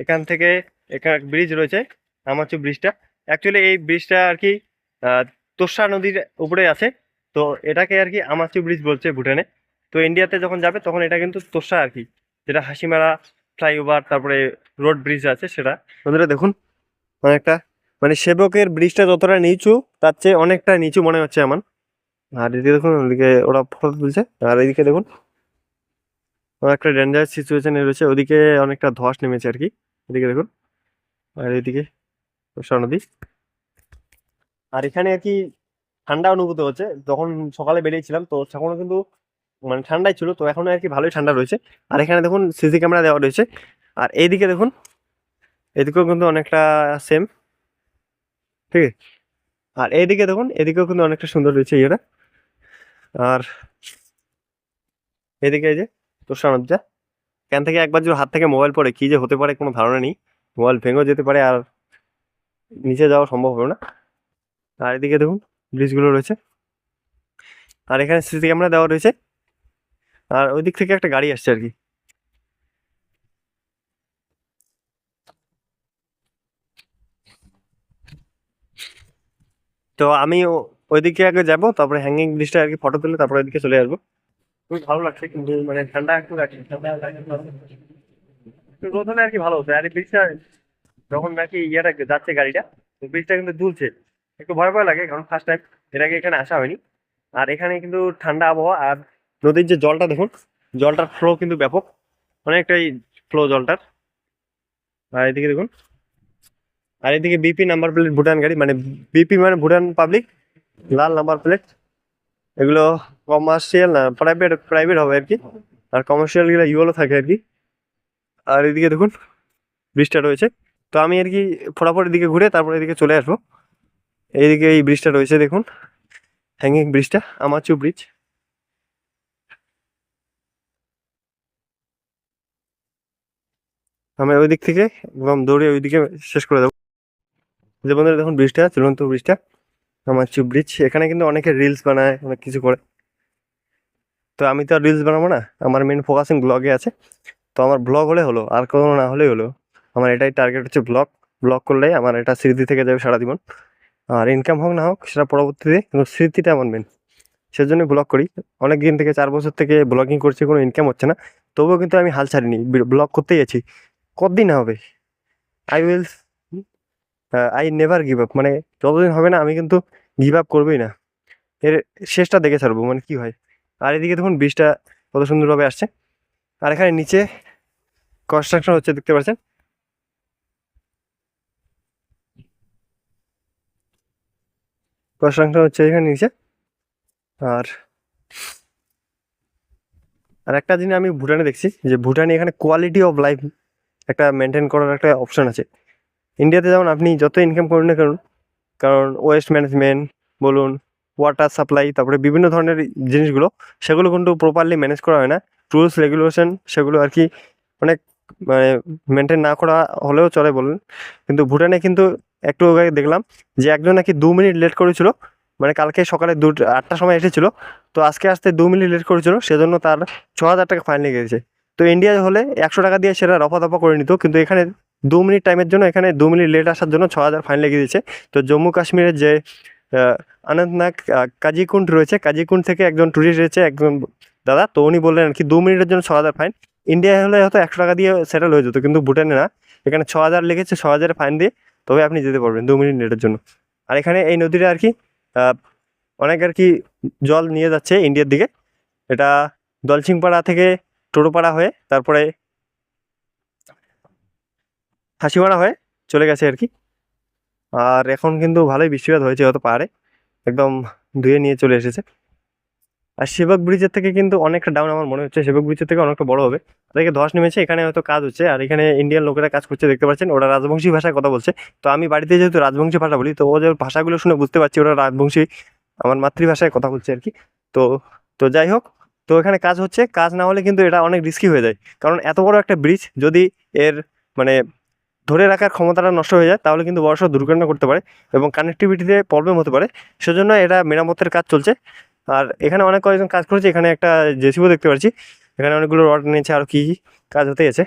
এখান থেকে এখানে ব্রিজ রয়েছে আমাচু ব্রিজটা। অ্যাকচুয়ালি এই ব্রিজটা আর কি তোষা নদীর উপরে আছে, তো এটাকে আর কি আমাচু ব্রিজ বলছে ভুটানে। তো ইন্ডিয়াতে যখন যাবে তখন এটা কিন্তু তোষা আর কি, যেটা হাসিমারা ফ্লাইওভার তারপরে রোড ব্রিজ আছে সেটা। বন্ধুরা দেখুন অনেকটা মানে সেবকের ব্রিজটা যতটা নিচু তার চেয়ে অনেকটা নিচু মনে হচ্ছে আমার। আর এদিকে দেখুন ওদিকে ওরা ফটো তুলছে, আর এদিকে দেখুন একটা ডেঞ্জারাস সিচুয়েশনে রয়েছে, ওদিকে অনেকটা ধস নেমেছে আর কি। এদিকে দেখুন, আর এদিকে তোষা নদী। আর এখানে আর কি ঠান্ডা অনুভূত হচ্ছে, যখন সকালে বেরিয়েছিলাম তো তখনও কিন্তু মানে ঠান্ডাই ছিল, তো এখন আর কি ভালোই ঠান্ডা রয়েছে। আর এখানে দেখুন সিসি ক্যামেরা দেওয়া রয়েছে। আর এইদিকে দেখুন, এদিকেও কিন্তু অনেকটা সেম, ঠিক আছে। আর এইদিকে দেখুন, এদিকেও কিন্তু অনেকটা সুন্দর রয়েছে ইয়েটা। আর এদিকে এই যে তোষা নদীটা, এখান থেকে একবার যদি হাত থেকে মোবাইল পড়ে কি যে হতে পারে কোনো ধারণা নেই, মোবাইল ভেঙেও যেতে পারে আর নিচে যাওয়া সম্ভব হবে না। আর এদিকে দেখুন ব্রিজগুলো রয়েছে, আর এখানে সিসি ক্যামেরা দেওয়া রয়েছে। আর ওই দিক থেকে একটা গাড়ি আসছে আর কি। তো আমি ওইদিকে আগে যাবো, তারপরে হ্যাঙ্গিং ব্রিজটা আর কি ফটো তুলে তারপরে ওইদিকে চলে আসবো। খুব ভালো লাগছে, কিন্তু মানে ঠান্ডা একটু লাগছে, ঠান্ডা একটু রোদ হলে আর কি ভালো হতো। আর এই ব্রিজটা যখন নাকি ইয়েটা যাচ্ছে গাড়িটা, তো ব্রিজটা কিন্তু দুলছে, একটু ভয় ভয় লাগে, কারণ ফার্স্ট টাইম এর আগে এখানে আসা হয়নি। আর এখানে কিন্তু ঠান্ডা আবহাওয়া, আর নদীর যে জলটা দেখুন, জলটার ফ্লো কিন্তু ব্যাপক, অনেকটাই ফ্লো জলটার। আর এদিকে দেখুন, আর এদিকে বিপি নাম্বার প্লেট ভুটান গাড়ি, মানে বিপি মানে ভুটান পাবলিক, লাল নাম্বার প্লেট। এগুলো কমার্শিয়াল না প্রাইভেট প্রাইভেট হবে আর কি, আর কমার্শিয়াল গুলো ইউলো থাকে আর কি। আর এদিকে দেখুন ব্রিজটা রয়েছে। তো আমি আর কি ফটাফট এদিকে ঘুরে তারপরে এদিকে চলে আসবো। এইদিকে এই ব্রিজটা রয়েছে দেখুন, হ্যাঙ্গিং ব্রিজটা, আমাচু ব্রিজ। আমি ওই দিক থেকে একদম দৌড়ে ওইদিকে শেষ করে দেবো। যে বন্ধুরা দেখুন ব্রিজটা, চলন্ত ব্রিজটা, আমাচু ব্রিজ। এখানে কিন্তু অনেকে রিলস বানায়, অনেক কিছু করে। তো আমি তো আর রিলস বানাবো না, আমার মেন ফোকাসিং ব্লগে আছে। তো আমার ব্লগ হলে হলো, আর কোনো না হলেই হলো। আমার এটাই টার্গেট হচ্ছে ব্লগ। ব্লগ করলেই আমার এটা স্মৃতি থেকে যাবে সারা জীবন। আর ইনকাম হোক না হোক সেটা পরবর্তীতে, কিন্তু স্মৃতিটা আমার মেন, সেজন্য ব্লগ করি। অনেক দিন থেকে 4 বছর থেকে ব্লগিং করছি, কোনো ইনকাম হচ্ছে না, তবুও কিন্তু আমি হাল ছাড়িনি, ব্লগ করতেই আছি। কতদিন হবে, I will, I never give up, মানে যতদিন হবে না আমি কিন্তু গিভ আপ করবোই না, এর শেষটা দেখে ছাড়বো মানে কি হয়। আর এদিকে দেখুন ব্রিজটা কত সুন্দরভাবে আসছে। আর এখানে নিচে কনস্ট্রাকশন হচ্ছে, দেখতে পাচ্ছেন। কনস্ট্রাকশন হচ্ছে এখানে নিচে। আর আর একটা জিনিস আমি ভুটানে দেখছি, যে ভুটানে এখানে কোয়ালিটি অফ লাইফ একটা মেনটেন করার একটা অপশন আছে। ইন্ডিয়াতে যেমন আপনি যত ইনকাম করুন না কারণ কারণ ওয়েস্ট ম্যানেজমেন্ট বলুন, ওয়াটার সাপ্লাই, তারপরে বিভিন্ন ধরনের জিনিসগুলো, সেগুলো কিন্তু প্রপারলি ম্যানেজ করা হয় না। রুলস রেগুলেশন সেগুলো আর কি অনেক মানে মেনটেন না করা হলেও চলে বলুন। কিন্তু ভুটানে কিন্তু একটু আগে দেখলাম যে একজন নাকি 2 মিনিট লেট করেছিল, মানে কালকে সকালে 8টার সময় এসেছিল, তো আজকে আসতে 2 মিনিট লেট করেছিল, সেজন্য তার 6,000 টাকা ফাইন লেগে গেছে। তো ইন্ডিয়া হলে 100 টাকা দিয়ে সেটা রফা দফা করে নিত, কিন্তু এখানে 2 মিনিট টাইমের জন্য, এখানে 2 মিনিট লেট আসার জন্য 6,000 ফাইন লেগে দিয়েছে। তো জম্মু কাশ্মীরের যে অনন্তনাগ কাজিকুন্ড রয়েছে, কাজিকুন্ড থেকে একজন ট্যুরিস্ট রয়েছে, একজন দাদা, তো উনি বললেন আর কি 2 মিনিটের জন্য 6,000 ফাইন। ইন্ডিয়া হলে হয়তো 100 টাকা দিয়ে সেটেল হয়ে যেত, কিন্তু ভুটানে না, এখানে 6,000 লেগেছে, 6,000 ফাইন দিয়ে তবে আপনি যেতে পারবেন 2 মিনিট নেটের জন্য। আর এখানে এই নদীটা আর কি অনেক আর কি জল নিয়ে যাচ্ছে ইন্ডিয়ার দিকে। এটা দলসিংপাড়া থেকে টোটোপাড়া হয়ে তারপরে হাসিমারা হয়ে চলে গেছে আর কি। আর এখন কিন্তু ভালোই বৃষ্টিপাত হয়েছে, হয়তো পাহাড়ে একদম ধুয়ে নিয়ে চলে এসেছে। আর সেবক ব্রিজের থেকে কিন্তু অনেকটা ডাউন আমার মনে হচ্ছে, সেবক ব্রিজের থেকে অনেকটা বড় হবে। তাদেরকে ধস নেমেছে, এখানে হয়তো কাজ হচ্ছে, আর এখানে ইন্ডিয়ান লোকেরা কাজ করছে দেখতে পাচ্ছেন, ওরা রাজবংশী ভাষায় কথা বলছে। তো আমি বাড়িতে যেহেতু রাজবংশী ভাষা বলি, তো ওদের ভাষাগুলো শুনে বুঝতে পারছি ওরা রাজবংশী আমার মাতৃভাষায় কথা বলছে আর কি। তো তো যাই হোক, তো এখানে কাজ হচ্ছে, কাজ না হলে কিন্তু এটা অনেক রিস্কি হয়ে যায়, কারণ এত বড় একটা ব্রিজ যদি এর মানে ধরে রাখার ক্ষমতাটা নষ্ট হয়ে যায় তাহলে কিন্তু বড়সড় দুর্ঘটনা করতে পারে এবং কানেক্টিভিটিতে প্রবলেম হতে পারে। সেজন্য এটা মেরামতের কাজ চলছে। আর এখানে অনেক কয়েকজন কাজ করেছে, এখানে একটা জেসিবিও দেখতে পাচ্ছি, এখানে অনেকগুলো রড নিয়েছে, আর কি কি কাজ হতে গেছে।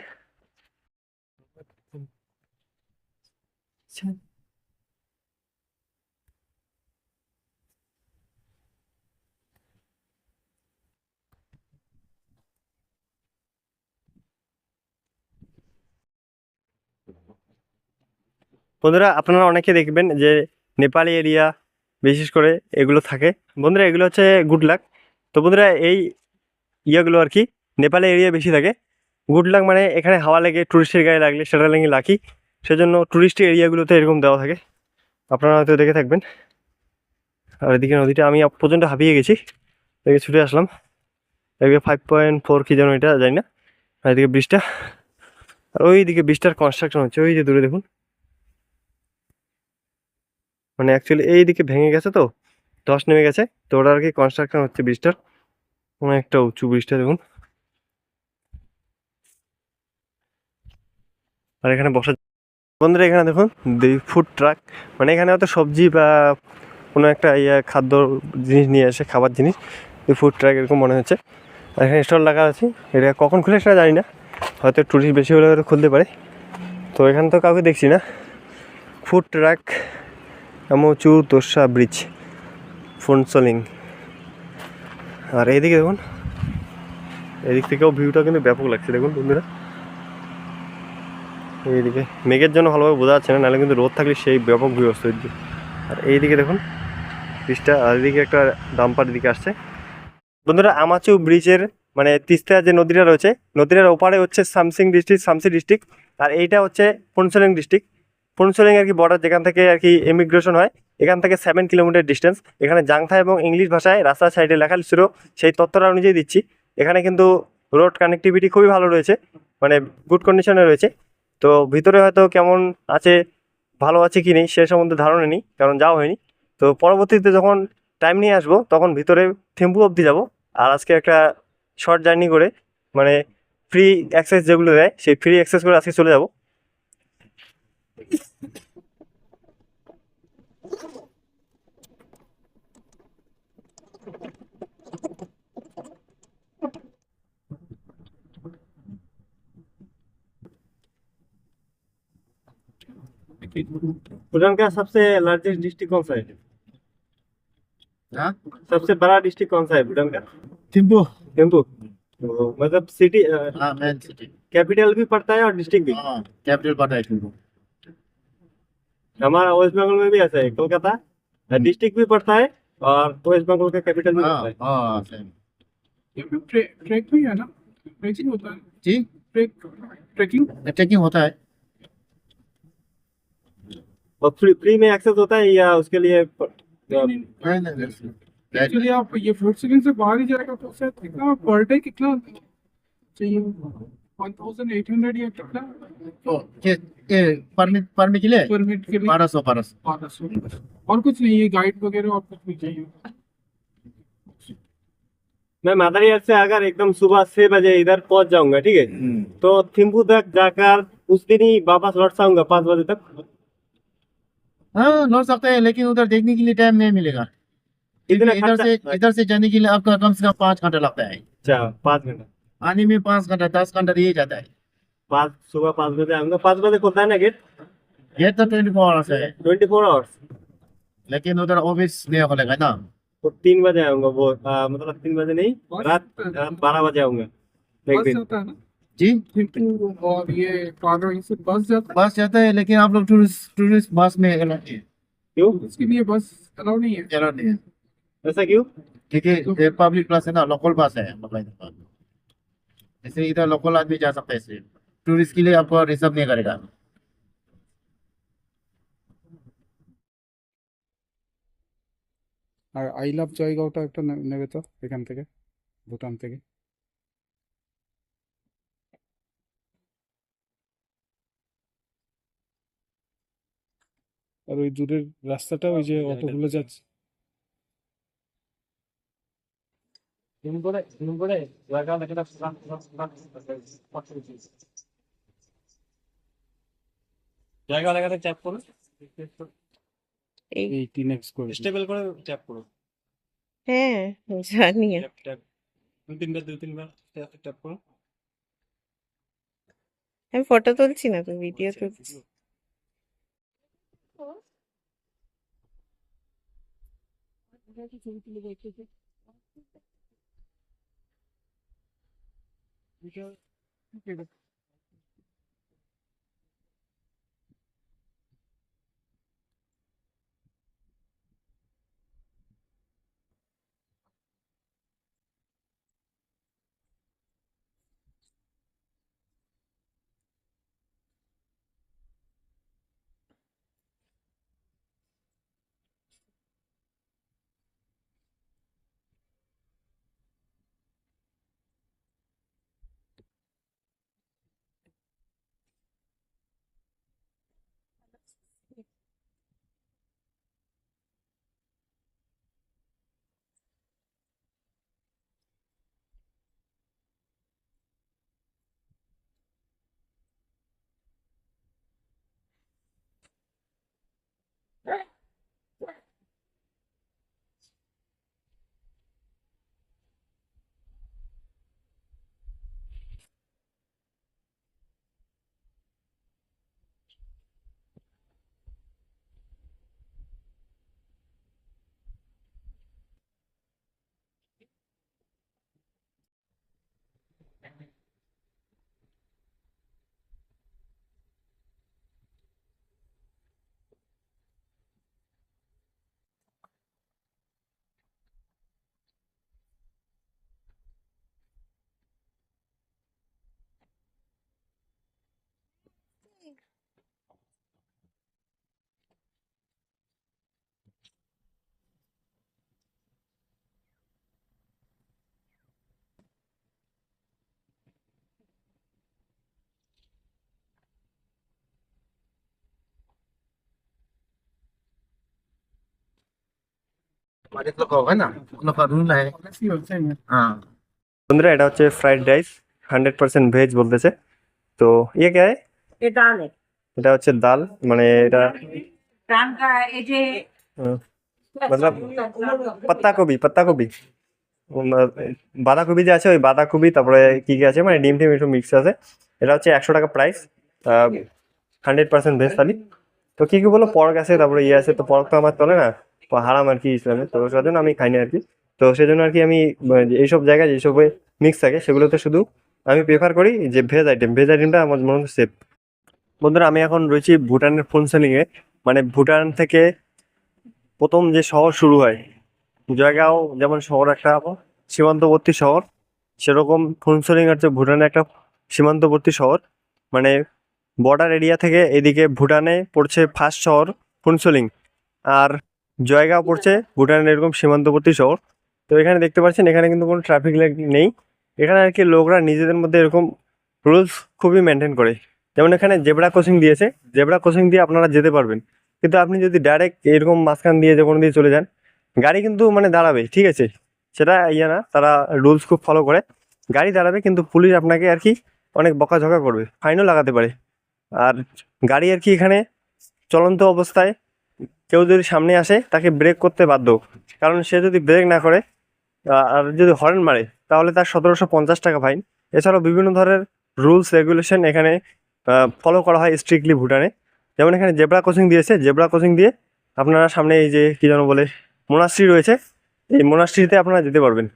বন্ধুরা, আপনারা অনেকে দেখবেন যে নেপালি এরিয়া বিশেষ করে এগুলো থাকে। বন্ধুরা, এগুলো হচ্ছে গুড লাক। তো বন্ধুরা, এই ইয়াগুলো আর কি নেপালি এরিয়া বেশি থাকে। গুড লাক মানে এখানে হাওয়া লেগে টুরিস্টের গায়ে লাগলে সেটা লেগে লাকি, সেজন্য টুরিস্ট এরিয়াগুলোতে এরকম দেওয়া থাকে, আপনারা হয়তো দেখে থাকবেন। আর এদিকে নদীটা আমি পর্যন্ত হাঁপিয়ে গেছি, এদিকে ছুটে আসলাম। এদিকে 5.4 কি যেন, এটা জানি না। আর এদিকে ব্রিজটা, আর ওইদিকে ব্রিজটার কনস্ট্রাকশন হচ্ছে, ওই যে দূরে দেখুন। মানে অ্যাকচুয়ালি এইদিকে ভেঙে গেছে, তো ধস নেমে গেছে, তো ওটা আর কি কনস্ট্রাকশন হচ্ছে ব্রিজটার। অনেকটা উঁচু ব্রিজটা দেখুন। আর এখানে বসার বন্ধুরা, এখানে দেখুন ফুড ট্রাক, মানে এখানে হয়তো সবজি বা কোনো একটা খাদ্য জিনিস নিয়ে আসে, খাবার জিনিস, এই ফুড ট্রাক এরকম মনে হচ্ছে। আর এখানে স্টল লাগা আছে, এটা কখন খুলে সেটা জানি না, হয়তো টুরিস্ট বেশি হলে হয়তো খুলতে পারে। তো এখানে তো কাউকে দেখছি না। ফুড ট্রাক আমচু তোষা ব্রিজ ফোনসলিং। আর এইদিকে দেখুন, এদিক থেকেও ভিউটা কিন্তু ব্যাপক লাগছে দেখুন বন্ধুরা। এইদিকে মেঘের জন্য ভালোভাবে বোঝা যাচ্ছে না, নাহলে কিন্তু রোদ থাকলে সেই ব্যাপক ভিউ আসছে ওইদিকে। আর এইদিকে দেখুন ব্রিজটা, আর এদিকে একটা ডাম্পার দিকে আসছে। বন্ধুরা, আমাচু ব্রিজের মানে তিস্তা যে নদীটা রয়েছে, নদীটার ওপারে হচ্ছে শামসি ডিস্ট্রিক্ট, আর এইটা হচ্ছে ফোনসলিং ডিস্ট্রিক্ট। ফোনসলিং আর কি বর্ডার, যেখান থেকে আর কি ইমিগ্রেশন হয়, এখান থেকে 7 কিলোমিটার ডিস্টেন্স। এখানে জাংথা এবং ইংলিশ ভাষায় রাস্তার সাইডে লেখা ছিল, সেই তথ্যটা অনুযায়ী দিচ্ছি। এখানে কিন্তু রোড কানেক্টিভিটি খুবই ভালো রয়েছে, মানে গুড কন্ডিশনে রয়েছে। তো ভিতরে হয়তো কেমন আছে, ভালো আছে কি নেই সে সম্বন্ধে ধারণা নেই, কারণ যাওয়া হয়নি। তো পরবর্তীতে যখন টাইম নিয়ে আসবো তখন ভিতরে থিম্পু অবধি যাবো। আর আজকে একটা শর্ট জার্নি করে, মানে ফ্রি অ্যাক্সেস যেগুলো দেয় সেই ফ্রি অ্যাক্সেস করে আজকে চলে যাবো। भूटान का सबसे लार्जेस्ट डिस्ट्रिक्ट कौन सा है? हाँ? सबसे बड़ा डिस्ट्रिक्ट कौन सा है भूटान का? थिम्पू। थिम्पू। तो मतलब सिटी हाँ, मेन सिटी। कैपिटल भी पड़ता है और डिस्ट्रिक्ट भी। हाँ, कैपिटल पता है थिम्पू। हमारा वेस्ट बंगाल में भी ऐसा है, कोलकाता डिस्ट्रिक्ट भी पड़ता है और वेस्ट बंगाल का कैपिटल भी हाँ, पड़ता है। हाँ, सेम। ये भी ट्रैक भी है ना, ट्रैकिंग होता है, जी, ट्रैकिंग ट्रैकिंग होता है। और फ्री में एक्सेस होता है या उसके लिए एक्चुअली आप ये फूड सीलिंग से बाहर ही जाएगा तो शायद कितना पर डे कितना चाहिए, 1800 या कितना तो ये परमिट के लिए परमिट के लिए 1200 1200, और कुछ नहीं है, गाइड वगैरह और कुछ नहीं चाहिए। मैं मादारियार से अगर एकदम सुबह 6 बजे इधर पहुंच जाऊंगा, ठीक है, तो थिम्पू तक जाकर उस दिन ही वापस लौट जाऊंगा 5 बजे तक। हाँ, लौट सकते हैं, लेकिन उधर देखने के लिए टाइम नहीं मिलेगा। इतना इधर से जाने के लिए आपका कम से कम 5 घंटा लगता है। अच्छा 5 घंटा। आने में 5 घंटा 10 घंटा दिए जाता है। 5 सुबह 5 बजे आऊंगा। 5 बजे खुलता है ना गेट? ये तो 24 आवर्स है, 24 आवर्स। लेकिन उधर ऑफिस नहीं खुलेगा ना। तो 3 बजे आऊंगा वो, मतलब 3 बजे नहीं, रात 12 बजे आऊंगा एक बस दिन। जाता है ना जी थिम्पू और ये पागल से बस जाता बस जाता है, लेकिन आप लोग टूरिस्ट बस में अलाउड नहीं है। क्यों? है, उसके लिए बस अलाउ नहीं है। अलाउड नहीं है, ऐसा क्यों? क्योंकि ये पब्लिक बस है ना, लोकल बस है मतलब। इसलिए इधर लोकल आदमी जा सकता है, इसलिए टूरिस्ट के लिए आपको रिजर्व नहीं करेगा। আর আই লাভ জয়গাঁওটা একটা নেবে তো এখান থেকে, ভুটান থেকে। আর ওই দূরের রাস্তাটা ওই যে অটোগুলো যাচ্ছে। জায়গা লাগাতে ট্যাপ করো, এই টিনেক্স করে স্টেবল করে ট্যাপ করো। হ্যাঁ জানি। ট্যাপ ট্যাপ দু তিনবার ট্যাপ করো। আমি ফটো তুলছি না তো, ভিডিও তুলছি। हमारे लोग का होगा ना, उन लोग का रूल है। ऐसी होता है हाँ বন্ধুরা এটা হচ্ছে ফ্রাইড রাইস, 100% ভেজ বলতেছে। তো ইয়ে কে ये दाल है। এটা হচ্ছে ডাল, মানে এটা प्राण का ये जो আহ, मतलब পাত্তাকপি বাঁধাকপি যে আছে, ওই বাঁধাকপি, তারপরে কি কি আছে মানে ডিম টিম একটু মিক্স আছে। এটা হচ্ছে 100 টাকা প্রাইস, 100% ভেজ থালি। তো কি কি বলো, পর্ক আছে, তারপরে ইয়ে আছে। তো পর্ক তো আমার চলে না, হারাম আর কি ইসলামে, তো সেজন্য আমি খাই না আর কি। তো সেজন্য আর কি আমি এইসব জায়গায় যেসব মিক্স থাকে সেগুলোতে শুধু আমি প্রেফার করি যে ভেজ আইটেমটা আমার মনে হচ্ছে সেফ। বন্ধুরা আমি এখন রয়েছি ভুটানের ফোনসেলিংয়ে, মানে ভুটান থেকে প্রথম যে শহর শুরু হয়, জয়গাঁও যেমন শহর একটা সীমান্তবর্তী শহর, সেরকম ফোনসেলিং হচ্ছে ভুটানের একটা সীমান্তবর্তী শহর। মানে বর্ডার এরিয়া থেকে এদিকে ভুটানে পড়ছে ফার্স্ট শহর ফোনসেলিং, আর জয়গাঁও পড়ছে ভুটানের এরকম সীমান্তবর্তী শহর। তো এখানে দেখতে পাচ্ছেন এখানে কিন্তু কোনো ট্রাফিক লাইট নেই। এখানে আর কি লোকরা নিজেদের মধ্যে এরকম রুলস খুবই মেনটেন করে। যেমন এখানে জেব্রা ক্রসিং দিয়েছে, জেব্রা ক্রসিং দিয়ে আপনারা যেতে পারবেন, কিন্তু আপনি যদি ডাইরেক্ট এরকম মাঝখান দিয়ে যে কোনো দিয়ে চলে যান, গাড়ি কিন্তু মানে দাঁড়াবে, ঠিক আছে, সেটা ইয়ে না, তারা রুলস খুব ফলো করে, গাড়ি দাঁড়াবে, কিন্তু পুলিশ আপনাকে আর কি অনেক বকাঝকা করবে, ফাইনও লাগাতে পারে। আর গাড়ি আর কি এখানে চলন্ত অবস্থায় কেউ যদি সামনে আসে তাকে ব্রেক করতে বাধ্য, কারণ সে যদি ব্রেক না করে আর যদি হর্ন মারে তাহলে তার 1750 টাকা ফাইন। এছাড়াও বিভিন্ন ধরনের রুলস রেগুলেশন এখানে ফলো করা হয় স্ট্রিক্টলি ভুটানে। যেমন এখানে জেব্রা ক্রসিং দিয়েছে, জেব্রা ক্রসিং দিয়ে আপনারা সামনে এই যে কী যেন বলে মোনাস্ট্রি রয়েছে, এই মোনাস্ট্রিতে আপনারা যেতে পারবেন।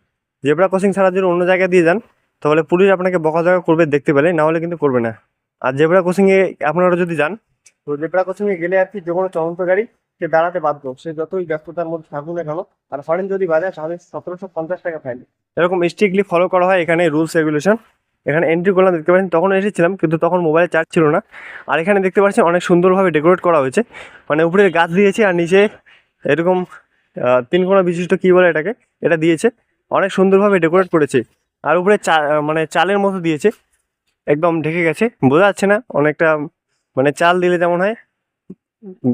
জেব্রা ক্রসিং ছাড়া যদি অন্য জায়গায় দিয়ে যান তাহলে পুলিশ আপনাকে বকাঝকা করবে দেখতে পেলে, না হলে কিন্তু করবে না। আর জেব্রা ক্রসিংয়ে আপনারা যদি যান তো জেব্রা ক্রসিংয়ে গেলে আর কি যে কোনো চলন্ত গাড়ি সে দাঁড়াতে বাধ্য, সে যতই ব্যস্ততার মধ্যে থাকুক না কেন। আর ফাইন যদি বাজায় তাহলে 1750 টাকা ফাইন। এরকম স্ট্রিক্টলি ফলো করা হয় এখানে রুলস রেগুলেশন। এখানে এন্ট্রি করলাম, দেখতে পাচ্ছেন তখন এসেছিলাম কিন্তু তখন মোবাইলে চার্জ ছিল না। আর এখানে দেখতে পাচ্ছেন অনেক সুন্দরভাবে ডেকোরেট করা হয়েছে, মানে উপরে গাছ দিয়েছে আর নিচে এরকম 3 কোণা বিশিষ্ট কী বলে এটাকে, এটা দিয়েছে, অনেক সুন্দরভাবে ডেকোরেট করেছে। আর উপরে মানে চালের মতো দিয়েছে, একদম ঢেকে গেছে, বোঝা যাচ্ছে না, অনেকটা মানে চাল দিলে যেমন হয়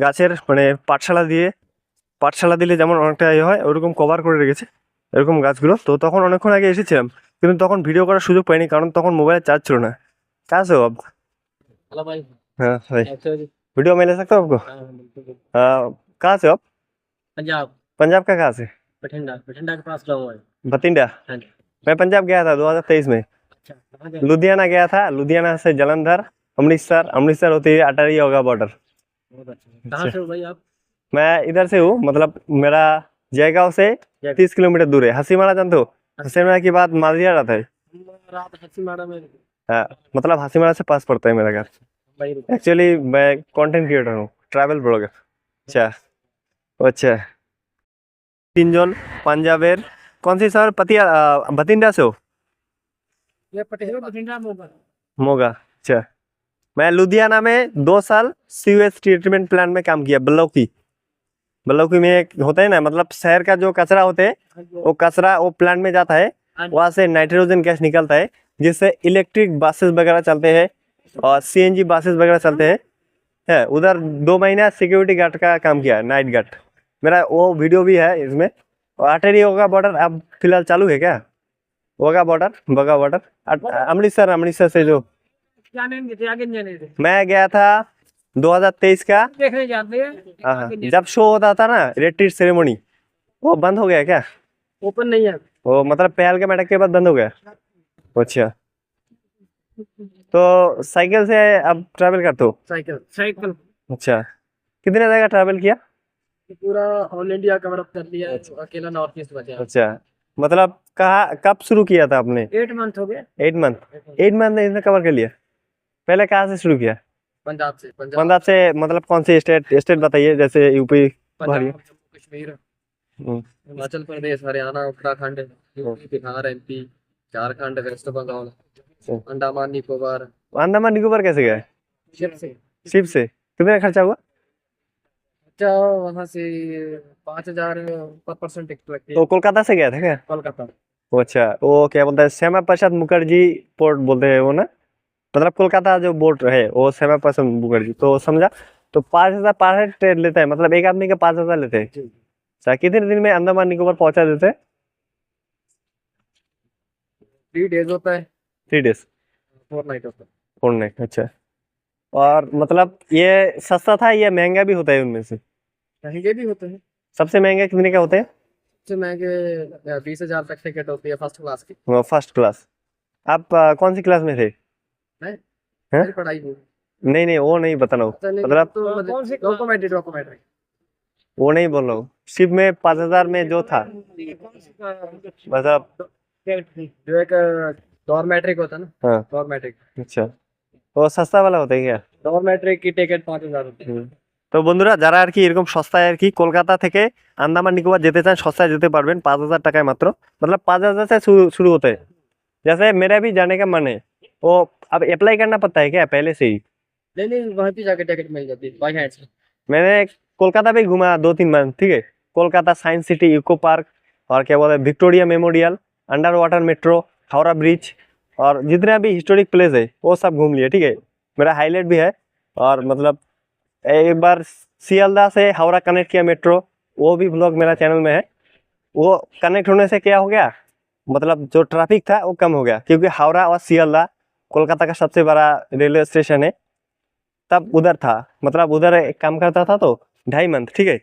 গাছের মানে পাঠশালা দিলে যেমন অনেকটা ইয়ে হয়, ওরকম কভার করে রেখেছে এরকম গাছগুলো। তো তখন অনেকক্ষণ আগে এসেছিলাম কিন্তু তখন ভিডিও করার সুযোগ পাইনি, কারণ তখন মোবাইলে চার্জ ছিল না। কাজ हो अब? हेलो भाई। हाँ भाई, अच्छा जी। वीडियो में ले सकता हूँ आपको? हाँ, बिल्कुल। कहाँ से हो आप? पंजाब। पंजाब का कहाँ से? बठिंडा, बठिंडा के पास गाँव है। बतिंडा। हाँ जी। मैं पंजाब गया था 2023 में, अच्छा, कहाँ गए? लुधियाना गया था, लुधियाना से जालंधर, अमृतसर होती है अटारी होगा बॉर्डर। बहुत अच्छा। कहाँ से हो भाई आप? मैं इधर से हूँ, मतलब मेरा जयगांव से 30 किलोमीटर दूर है। हसीमाड़ा जानते हो? हसीमाड़ा के बाद मालदिया आता है। रात हसीमाड़ा में। हाँ, मतलब हसीमाड़ा से पास पड़ता है मेरा घर। भाई एक्चुअली मैं कंटेंट क्रिएटर हूँ, ट्रैवल ब्लॉगर। अच्छा अच्छा। 3 जन पंजाबेर कौन सी शहर? बतिंडा से हो? ये पटेल बठिंडा में होगा। मोगा। अच्छा, मैं लुधियाना में 2 साल सीवेज ट्रीटमेंट प्लांट में काम किया। बल्लौकी में एक होता है ना, मतलब शहर का जो कचरा होते हैं वो कचरा वो प्लांट में जाता है, वहाँ से नाइट्रोजन गैस निकलता है जिससे इलेक्ट्रिक बसेस वगैरह चलते हैं और सीएनजी बसेस वगैरह चलते हैं। है उधर 2 महीना सिक्योरिटी गार्ड का काम किया, नाइट गार्ड। मेरा वो वीडियो भी है इसमें। और अटेरी ओगा बॉर्डर अब फिलहाल चालू है क्या? बगा बॉर्डर अमृतसर से जो जाने नहीं थे, आगे नहीं जाने थे। मैं गया था 2023 का। देखने जाते हैं। हाँ, जब शो होता था ना रेट्रीट सेरेमनी, वो बंद हो गया क्या? ओपन नहीं है। वो मतलब पहलगाम अटैक के बाद बंद हो गया। अच्छा, तो साइकिल से अब ट्रैवल करते हो? साइकिल अच्छा, कितने जगह ट्रैवल किया? पूरा ऑल इंडिया कवर अप कर लिया। अकेला नॉर्थ ईस्ट बचा। अच्छा, मतलब कब शुरू किया था आपने? 8 मंथ हो गए। 8 मंथ। 8 मंथ ने इसने कवर कर लिया। पहले कहाँ से शुरू किया? पंजाब से। पंजाब से मतलब कौन सी स्टेट बताइए, जैसे यूपी, पंजाब, हरियाणा। जम्मू कश्मीर, हम्म, Himachal Pradesh, Haryana, Uttarakhand, UP, Bihar, MP, Jharkhand, West Bengal, Andaman Nicobar. Andaman Nicobar कैसे गए? शिप से। कितना खर्चा हुआ? अच्छा, वहाँ से 5000 पर पर्सन टिकट लगती है। तो कोलकाता से गया था क्या? कोलकाता। वो अच्छा, वो क्या बोलते हैं, श्यामा प्रसाद मुखर्जी पोर्ट बोलते हैं वो ना, मतलब कोलकाता जो बोर्ड है वो श्यामा प्रसाद मुखर्जी। तो समझा, तो 5000 पर हेड ट्रेन लेते हैं, मतलब एक आदमी के 5000 लेते हैं। अच्छा, कितने दिन में अंडमान निकोबार पहुंचा देते हैं? 3 डेज होता है। 3 डेज 4 नाइट होता है। 4 नाइट। अच्छा, और मतलब ये सस्ता था या महंगा भी होता है उनमें से? महंगे भी होते हैं। सबसे महंगा कितने का होते हैं? सबसे महंगे 20,000 तक टिकट होती है फर्स्ट क्लास की। First class. आप कौन सी क्लास में थे? हैं? मेरी पढ़ाई हुई। नहीं वो नहीं बताना हो, मतलब डॉक्यूमेंट्री वो नहीं बोल रहा हूँ। शिप में 5000 में जो था, मतलब जो एक डॉर्मेट्रिक होता है ना। हाँ। डॉर्मेट्रिक। अच्छा, वो सस्ता वाला होता है क्या? डॉर्मेट्रिक की टिकट 5000 होती है। তো বন্ধুরা যারা আর কি এরকম সস্তায় আর কি কলকাতা থেকে আন্দামান নিকোবর যেতে চান, সস্তায় যেতে পারবেন 5000 টাকায় মাত্র, मतलब 5000 से शुरू होते हैं। जैसे मेरा भी जाने का मन है, वो अब अप्लाई करना पड़ता है क्या पहले से ही? नहीं, वहीं पे जाके टिकट मिल जाती है बाई हैंड से। मैंने कोलकाता भी घूमा 2-3 मंथ, ठीक है। Kolkata science city, eco park, और क्या बोलते हैं Victoria memorial, under water metro, Howrah bridge, और जितने भी हिस्टोरिक प्लेस है वो सब घूम लिए, ठीक है। मेरा हाईलाइट भी है। और मतलब एक बार सियालदा से हावड़ा कनेक्ट किया मेट्रो, वो भी ब्लॉग मेरा चैनल में है। वो कनेक्ट होने से क्या हो गया, मतलब जो ट्रैफिक था वो कम हो गया, क्योंकि हावड़ा और सियालदा कोलकाता का सबसे बड़ा रेलवे स्टेशन है। तब उधर था, मतलब उधर काम करता था तो 2.5 मंथ, ठीक है।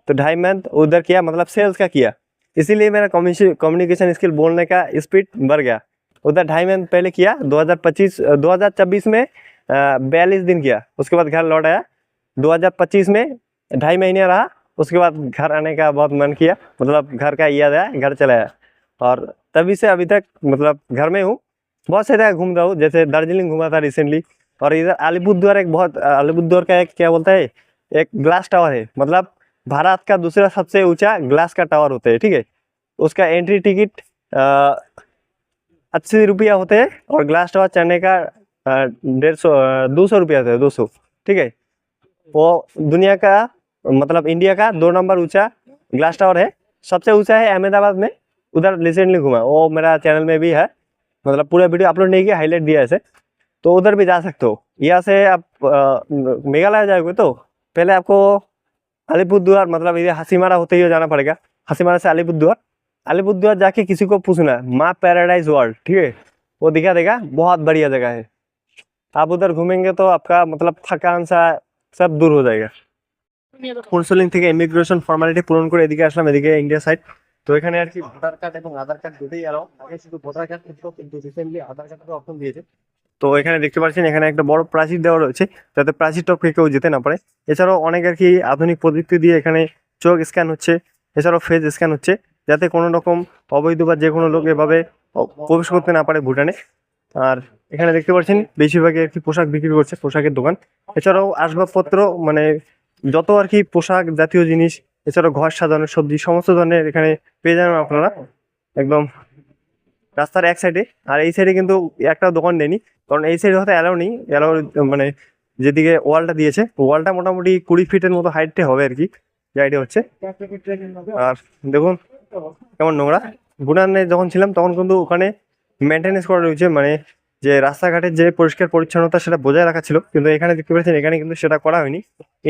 तो 2.5 मंथ उधर किया, मतलब सेल्स का किया, इसीलिए मेरा कम्युनिकेशन स्किल, बोलने का स्पीड बढ़ गया। उधर 2.5 महीने पहले किया, 2024 में 42 दिन किया, उसके बाद घर लौट आया। 2025 में 2.5 महीने रहा, उसके बाद घर आने का बहुत मन किया, मतलब घर का याद आया, घर चला आया। और तभी से अभी तक मतलब घर में हूँ। बहुत सारी जगह घूम रहा हूँ, जैसे दार्जिलिंग घूमा था रिसेंटली, और इधर अलीपुरद्वार अलीपुरद्वार का एक क्या बोलता है, एक ग्लास टावर है, मतलब भारत का दूसरा सबसे ऊंचा ग्लास का टावर होता है, ठीक है। उसका एंट्री टिकट 80 रुपया होते हैं, और ग्लास टावर चढ़ने का 200 रुपया होता है, 200, ठीक है। वो दुनिया का मतलब इंडिया का 2 नंबर ऊंचा ग्लास टावर है। सबसे ऊंचा है अहमदाबाद में, उधर रिसेंटली घूमा, वो मेरा चैनल में भी है, मतलब पूरा वीडियो अपलोड नहीं किया, हाईलाइट दिया ऐसे। तो उधर भी जा सकते हो। यहाँ से आप मेघालय जाओगे तो पहले आपको अलीपुरद्वार मतलब इधर हासीमारा होते हुए जाना पड़ेगा। हासीमारा से अलीपुरद्वार जाके किसी को पूछना माँ पैराडाइज वर्ल्ड, ठीक है, वो दिखा देगा, बहुत बढ़िया जगह है। आप उधर घूमेंगे तो आपका मतलब थकान सा सब दूर हो जाएगा। ফুনসলিং থেকে ইমিগ্রেশন ফর্মালিটি পূরণ করে এদিকে আসলাম, এদিকে ইন্ডিয়া সাইড। তো এখানে আর কি ভোটার কার্ড এবং আধার কার্ড দুটোই এলাও। আগে শুধু ভোটার কার্ড থাকতো, কিন্তু রিসেন্টলি আধার কার্ডের অপশন দিয়েছে। তো এখানে দেখতে পাচ্ছেন এখানে একটা বড় প্রাচীর দেওয়া রয়েছে, যাতে প্রাচীর টপকে কেউ যেতে না পারে। এছাড়াও অনেক আর কি আধুনিক প্রযুক্তি দিয়ে এখানে চোখ স্ক্যান হচ্ছে, এছাড়াও ফেস স্ক্যান হচ্ছে, যাতে কোনো রকম অবৈধ বা যে কোনো লোক এভাবে প্রবেশ করতে না পারে ভুটানে। আর এখানে দেখতে পাচ্ছেন বেশিরভাগই আর কি পোশাক বিক্রি করছে, পোশাকের দোকান। এছাড়াও আসবাবপত্র মানে যত আর কি পোশাক জাতীয় জিনিস, এছাড়াও ঘর সাজানোর সবজি, সমস্ত ধরনের এখানে পেয়ে যাবেন আপনারা একদম রাস্তার এক সাইডে। আর এই সাইডে কিন্তু একটা দোকান নেই, কারণ এই সাইডে হয়তো অ্যালাউ নেই, অ্যালাউ মানে যেদিকে ওয়ালটা দিয়েছে, ওয়ালটা মোটামুটি 20 ফিটের মতো হাইটে হবে আর কি, যে আইডিয়া হচ্ছে। আর দেখুন কেমন নোংরা। ভুটানে যখন ছিলাম তখন কিন্তু ওখানে মেনটেনেন্স করা রয়েছে, মানে যে রাস্তাঘাটের যে পরিষ্কার পরিচ্ছন্নতা সেটা বজায় রাখা ছিল, কিন্তু এখানে দেখতে পাচ্ছেন এখানে কিন্তু সেটা করা হয়নি।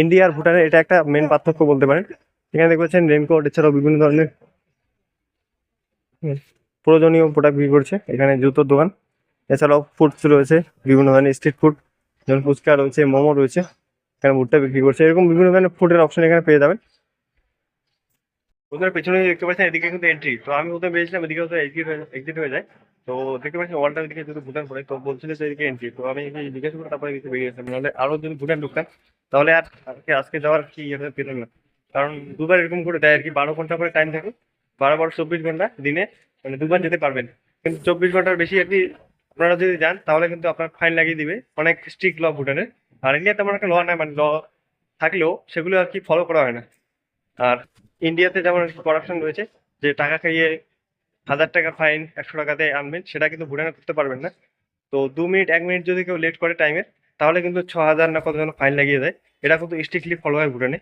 ইন্ডিয়া আর ভুটানের এটা একটা মেন পার্থক্য বলতে পারেন। এখানে দেখতে পাচ্ছেন রেনকোট, এছাড়াও বিভিন্ন ধরনের প্রয়োজনীয় প্রোডাক্ট বিক্রি করছে। এখানে জুতোর দোকান, এছাড়াও ফুডস রয়েছে, বিভিন্ন ধরনের স্ট্রিট ফুড, যেমন ফুচকা রয়েছে, মোমো রয়েছে, এখানে ভুট্টা বিক্রি করছে, এরকম বিভিন্ন ধরনের ফুডের অপশন এখানে পেয়ে যাবেন। ওদের পেছনে দেখতে পাচ্ছেন এদিকে কিন্তু এন্ট্রি, তো আমি ওদের বেরিয়েছিলাম, এদিকে হয়তো এক্সিট হয়ে যায়। তো দেখতে পাচ্ছেন ওয়ালটার দিকে যদি ভুটান পড়ে, তো বলছিল যে এদিকে এন্ট্রি, তো আমি জিজ্ঞাসা করে তারপরে এদিকে বেরিয়েছিলাম, নাহলে আরো যদি ভুটান ঢুকতাম তাহলে আর আজকে যাওয়ার কি ইয়ে পেতাম না। কারণ দুবার এরকম করে দেয় আর কি, 12 ঘন্টা করে টাইম থাকে, 24 ঘন্টা দিনে, মানে দুবার যেতে পারবেন। কিন্তু 24 ঘন্টার বেশি আর কি আপনারা যদি যান তাহলে কিন্তু আপনার ফাইন লাগিয়ে দিবে, অনেক স্ট্রিক্ট ল ভুটানের। আর ইন্ডিয়া তেমন একটা ল নাই, মানে ল থাকলেও সেগুলো আর কি ফলো করা হয় না। আর ইন্ডিয়াতে যেমন করাপশন রয়েছে, যে টাকা খাইয়ে 1000 টাকা ফাইন 100 টাকাতে আনবেন, সেটা কিন্তু ভুটানে করতে পারবেন না। তো 2 মিনিট 1 মিনিট যদি কেউ লেট করে টাইমের, তাহলে কিন্তু 6000 না কত যেন ফাইন লাগিয়ে দেয়। এটা কিন্তু স্ট্রিক্টলি ফলো হয় ভুটানে।